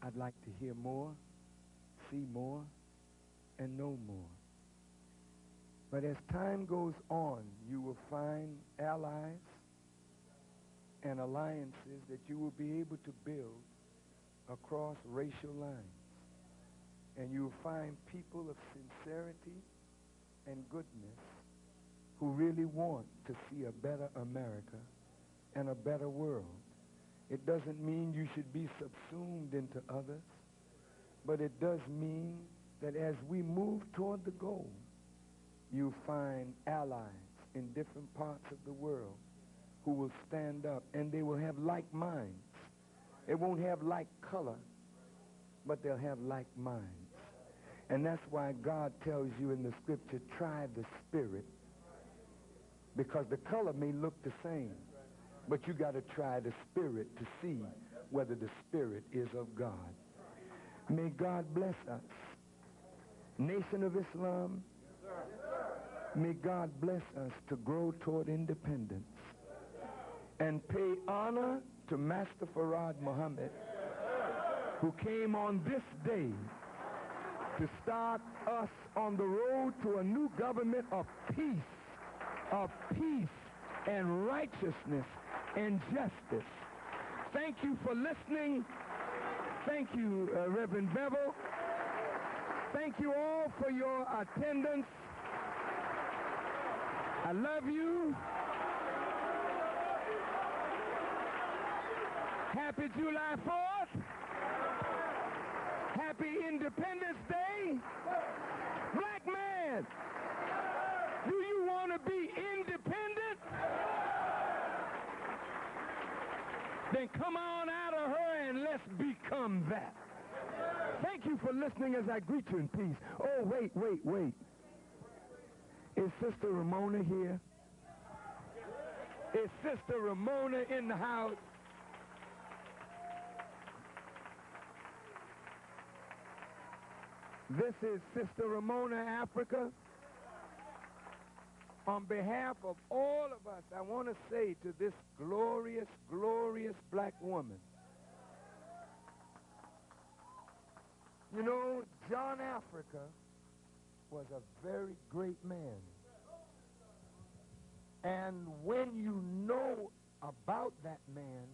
Speaker 6: I'd like to hear more, see more, and know more. But as time goes on, you will find allies and alliances that you will be able to build across racial lines. And you will find people of sincerity and goodness who really want to see a better America and a better world. It doesn't mean you should be subsumed into others, but it does mean that as we move toward the goal, you find allies in different parts of the world who will stand up, and they will have like minds. They won't have like color, but they'll have like minds. And that's why God tells you in the scripture, try the spirit, because the color may look the same, but you got to try the spirit to see whether the spirit is of God. May God bless us. Nation of Islam, may God bless us to grow toward independence and pay honor to Master Farad Muhammad, who came on this day to start us on the road to a new government of peace and righteousness and justice. Thank you for listening. Thank you, Reverend Bevel. Thank you all for your attendance. I love you. Happy July 4th. Happy Independence Day. Black man, do you want to be independent? Then come on out of her and let's become that. Thank you for listening as I greet you in peace. Oh, wait. Is Sister Ramona here? Is Sister Ramona in the house? This is Sister Ramona, Africa. On behalf of all of us, I want to say to this glorious, glorious black woman, you know, John Africa was a very great man. And when you know about that man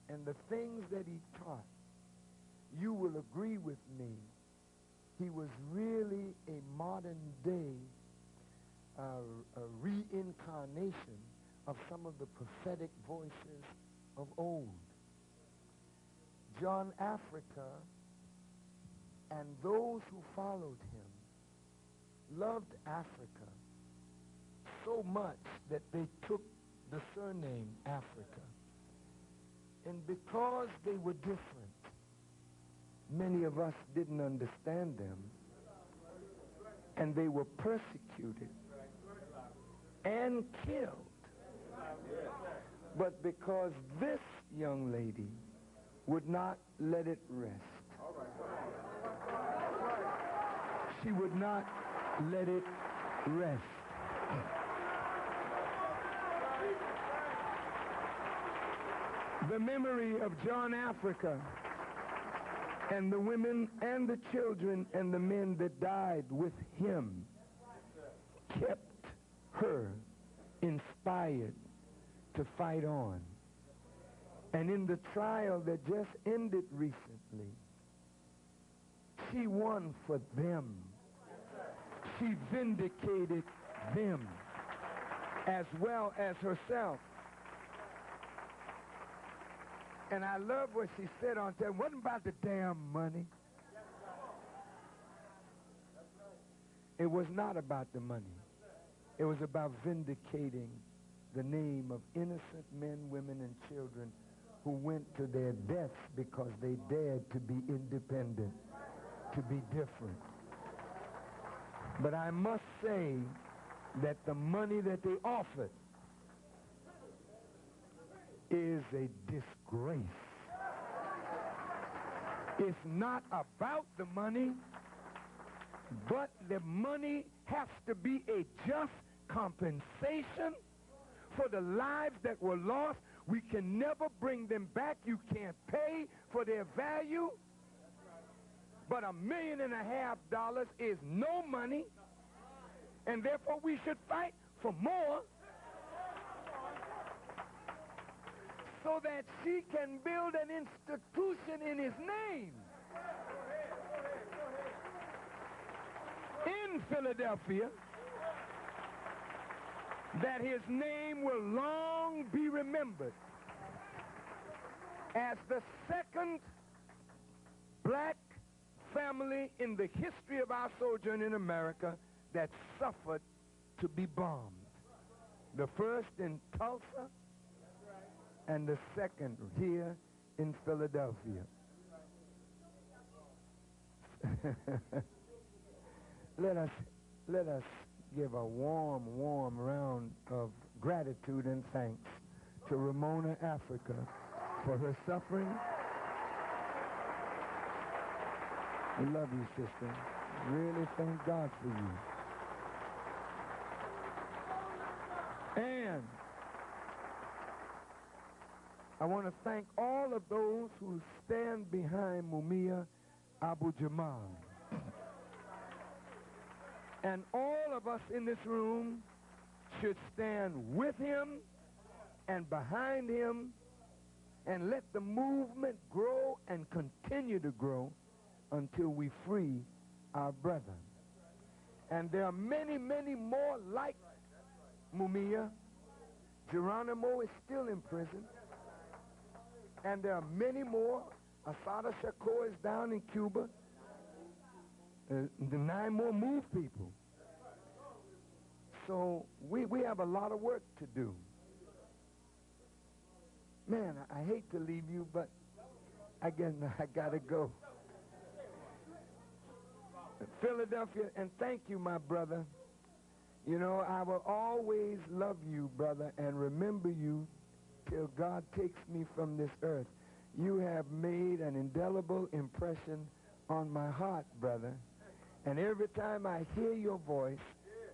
Speaker 6: and the things that he taught, you will agree with me. He was really a modern day a reincarnation of some of the prophetic voices of old. John Africa and those who followed him loved Africa so much that they took the surname Africa. And because they were different, many of us didn't understand them, and they were persecuted and killed. But because this young lady would not let it rest, she would not let it rest. The memory of John Africa and the women and the children and the men that died with him kept her inspired to fight on. And in the trial that just ended recently, she won for them. She vindicated them as well as herself. And I love what she said on time. It wasn't about the damn money. It was not about the money. It was about vindicating the name of innocent men, women, and children who went to their deaths because they dared to be independent, to be different. But I must say that the money that they offered is a disgrace. It's not about the money, but the money has to be a just compensation for the lives that were lost. We can never bring them back. You can't pay for their value. But $1.5 million is no money, and therefore we should fight for more, so that she can build an institution in his name in Philadelphia, that his name will long be remembered as the second black family in the history of our sojourn in America that suffered to be bombed. The first in Tulsa, and the second here in Philadelphia. Let us give a warm round of gratitude and thanks to Ramona Africa for her suffering. We love you, sister. Really thank God for you. And I want to thank all of those who stand behind Mumia Abu-Jamal. And all of us in this room should stand with him and behind him and let the movement grow and continue to grow until we free our brother. And there are many, many more like Mumia. Geronimo is still in prison. And there are many more. Asada Shakur is down in Cuba. The 9 more move people. So we have a lot of work to do. Man, I hate to leave you, but again, I gotta go. Philadelphia, and thank you, my brother. You know, I will always love you, brother, and remember you till God takes me from this earth. You have made an indelible impression on my heart, brother. And every time I hear your voice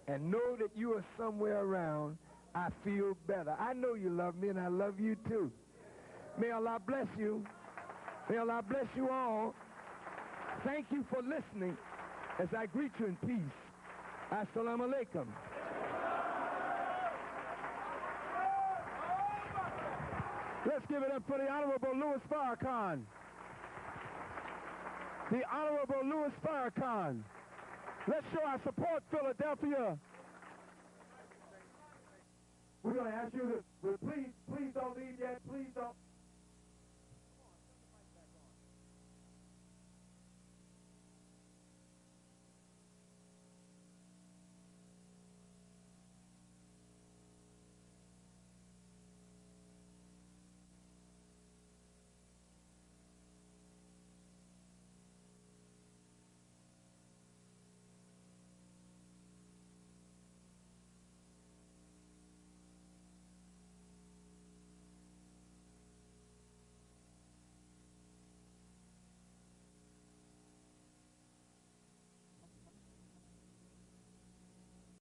Speaker 6: and know that you are somewhere around, I feel better. I know you love me, and I love you too. May Allah bless you. May Allah bless you all. Thank you for listening as I greet you in peace. Assalamu alaikum.
Speaker 3: Let's give it up for the Honorable Louis Farrakhan. The Honorable Louis Farrakhan. Let's show our support, Philadelphia.
Speaker 8: We're going to ask you to please don't leave yet. Please don't.